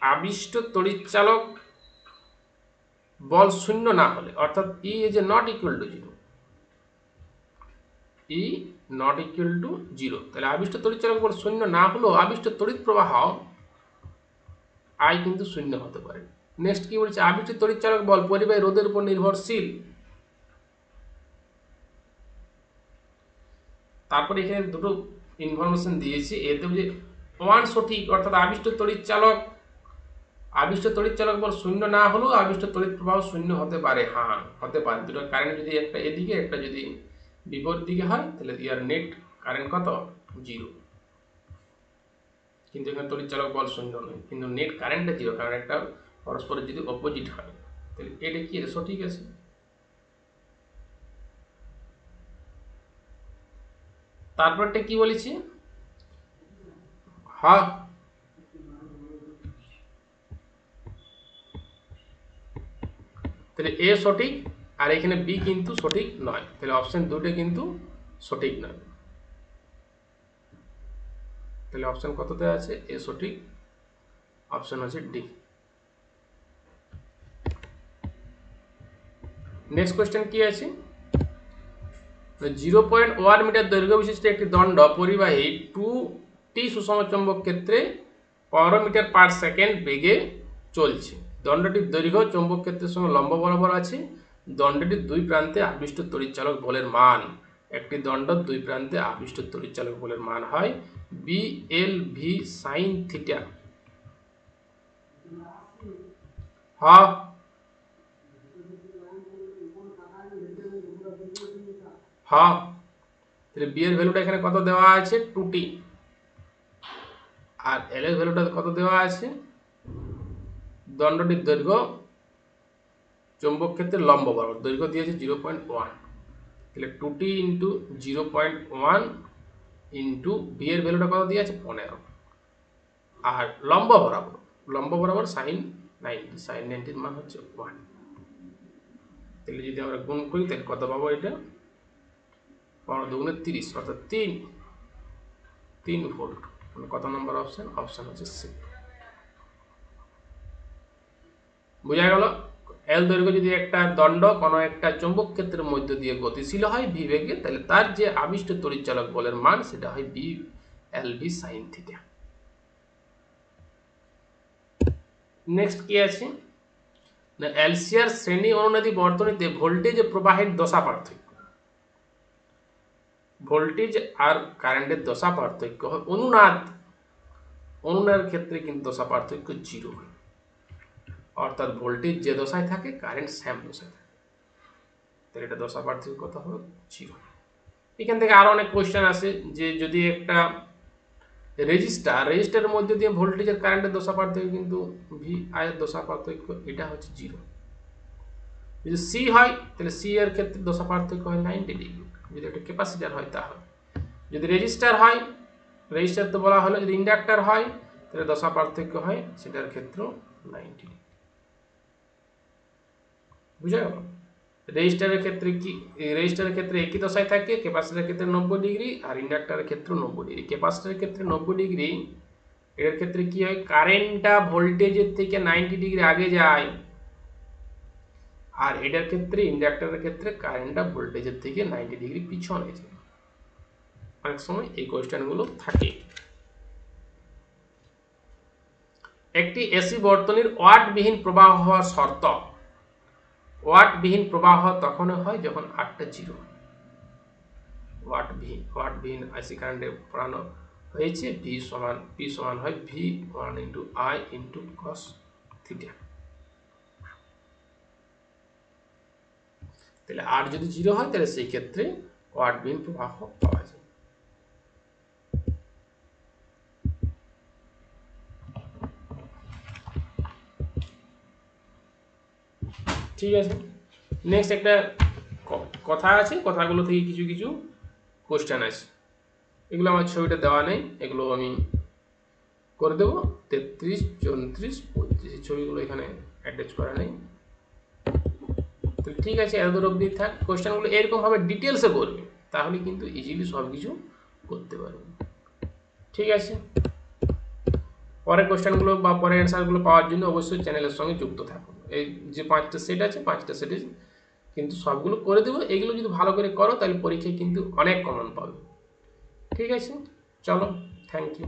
আবিষ্ট তড়িৎচালক বল শূন্য না হলে, অর্থাৎ E is not equal to zero, E not equal to zero, তাহলে আবিষ্ট তড়িৎচালক বল শূন্য না হলেও আবিষ্ট তড়িৎ প্রবাহ আই কিন্তু শূন্য হতে পারে। নেক্সট কি বলছে? আবিষ্ট তড়িৎচালক বল পরিবাহী রোধের উপর নির্ভরশীল। তারপরে এখানে দুটো ইনফরমেশন দিয়েছি, এতে যে ওয়ান সঠিক, অর্থাৎ আবিষ্ট তড়িৎচালক বল শূন্য না হলেও আবিষ্ট তড়িৎ প্রবাহ শূন্য হতে পারে। হ্যাঁ, হতে পারে। দুটো কারেন্ট যদি একটা এদিকে একটা যদি বিপরীত দিকে হয়, তাহলে ইয়ার নেট কারেন্ট কত? জিরো। কিন্তু এখানে তড়িৎচালক বল শূন্য নয়, কিন্তু নেট কারেন্টটা জিরো, কারণ একটা পরস্পরের যদি অপোজিট হয়। তাহলে এটা কি সঠিক আছে। তারপরটা কি বলেছি? হ্যাঁ, তাহলে এ সঠিক আর এখানে বি কিন্তু সঠিক নয়, তাহলে অপশন দুটো কিন্তু সঠিক নয়। তাহলে অপশন কততে আছে? এ সঠিক, অপশন হচ্ছে ডি। নেক্সট কোয়েশ্চেন কি আছে? 0.1 মিটার দৈর্ঘ্য বিশিষ্ট একটি দণ্ড পরিবাহী 2টি সুষম চৌম্বক ক্ষেত্রে 15 মিটার পার সেকেন্ড বেগে চলছে। দণ্ডটির দৈর্ঘ্য চৌম্বক ক্ষেত্রের সঙ্গে লম্ব বরাবর আছে। দণ্ডটির দুই প্রান্তে আবিষ্ট তড়িৎচালক বলের মান, একটি দণ্ডর দুই প্রান্তে আবিষ্ট তড়িৎচালক বলের মান হয় BLV sin থিটা। হ্যাঁ, হ্যাঁ, তাহলে বি এর ভ্যালুটা এখানে কত দেওয়া আছে? 2t, আর এল এর ভ্যালুটা কত দেওয়া আছে? দণ্ডটির দৈর্ঘ্য চৌম্বক ক্ষেত্রের লম্ব বরাবর দৈর্ঘ্য দিয়েছে 0.1, তাহলে 2t ইন্টু 0.1 ইন্টু বি এর ভ্যালুটা কত দিয়েছে 15, আর লম্ব বরাবর সাইন 90 মান হচ্ছে 1। তাহলে যদি আমরা গুণ করি তাহলে কত পাবো, এটা 15 দুগুণে 30 অর্থাৎ 3 ভোল্ট। মানে কত নম্বর অপশন? অপশন হচ্ছে সি। বোঝা গেল? এল দৈর্ঘ্য যদি একটা দণ্ড কোনো একটা চৌম্বক ক্ষেত্রের মধ্য দিয়ে গতিশীল হয় ভি বেগে, তাহলে তার যে আবিষ্ট তড়িৎচালক বলের মান সেটা হয় B L V sine theta. Next কি আছে না, এলসিআর শ্রেণী অনুনাদি বর্তনীতে ভোল্টেজ প্রবাহের দশা পার্থক্য। ভোল্টেজ আর কারেন্টের দশা পার্থক্য হয় অনুনাদের ক্ষেত্রে কিন্তু দশা পার্থক্য 0 হয়, অর্থাৎ ভোল্টেজ যে দশায় থাকে কারেন্ট সেম দশায় থাকে, তাহলে এটা দশা পার্থক্য কত হবে 0। এখান থেকে আরো অনেক কোশ্চেন আসে যে যদি একটা রেজিস্টারের মধ্যে দিয়ে ভোল্টেজ আর কারেন্টের দশা পার্থক্য কিন্তু ভি আই এর দশা পার্থক্য এটা হচ্ছে 0। যদি সি হয় তাহলে সি এর ক্ষেত্রে দশা পার্থক্য হয় 90 ডিগ্রি, যদি একটা ক্যাপাসিটর হয় তাহলে। যদি রেজিস্টার হয়, রেজিস্টার তো বলা হলো, যদি ইন্ডাক্টর হয় তাহলে দশা পার্থক্য হয় সেটার ক্ষেত্রেও 90 ডিগ্রি। বুঝা গেল? রেজিস্টারের ক্ষেত্রে একই দশায় থাকে, ক্যাপাসিটরের ক্ষেত্রে 90 ডিগ্রি আর ইন্ডাক্টরের ক্ষেত্রে 90 ডিগ্রি। ক্যাপাসিটরের ক্ষেত্রে 90 ডিগ্রি, এর ক্ষেত্রে কি হয়, কারেন্টটা ভোল্টেজের থেকে 90 ডিগ্রি আগে যায়, আর এটার ক্ষেত্রে ইন্ডাক্টরের ক্ষেত্রে কারেন্টটা ভোল্টেজের থেকে 90 ডিগ্রি পিছনে যায়। অনেক সময় এই কোশ্চেনগুলো থাকে। একটি এসি বর্তনীর ওয়াটবিহীন প্রবাহ হওয়ার শর্ত। ওয়াটবিহীন প্রবাহ তখন হয় যখন আটটা 0। ওয়াটবিহীন আইসি কারেন্টে পড়ানো হয়েছে পি সমান হয় V1 into I into cos theta. তাহলে আর যদি 0 হয় তাহলে সেই ক্ষেত্রে ওয়াটবিহীন প্রবাহ পাওয়া যায়। ঠিক আছে, নেক্সট একটা কথা আছে, কথাগুলো থেকে কিছু কিছু কোশ্চেন আছে, এগুলো আমার ছবিটা দেওয়া নেই, এগুলো আমি করে দেবো। 33, 34, 35 ছবিগুলো এখানে অ্যাটাচ করা নেই। তো ঠিক আছে, এত দূর অবধি থাক। কোশ্চেনগুলো এরকমভাবে ডিটেলসে করবে, তাহলে কিন্তু ইজিলি সব কিছু করতে পারবে। ঠিক আছে, পরের কোশ্চেনগুলো বা পরের অ্যান্সারগুলো পাওয়ার জন্য অবশ্যই চ্যানেলের সঙ্গে যুক্ত থাকুন। এই যে 5টা সেট আছে, 5টা সেটে কিন্তু সবগুলো করে দেবো। এগুলো যদি ভালো করে করো তাহলে পরীক্ষায় কিন্তু অনেক কমন পাবে। ঠিক আছে, চলো, থ্যাংক ইউ।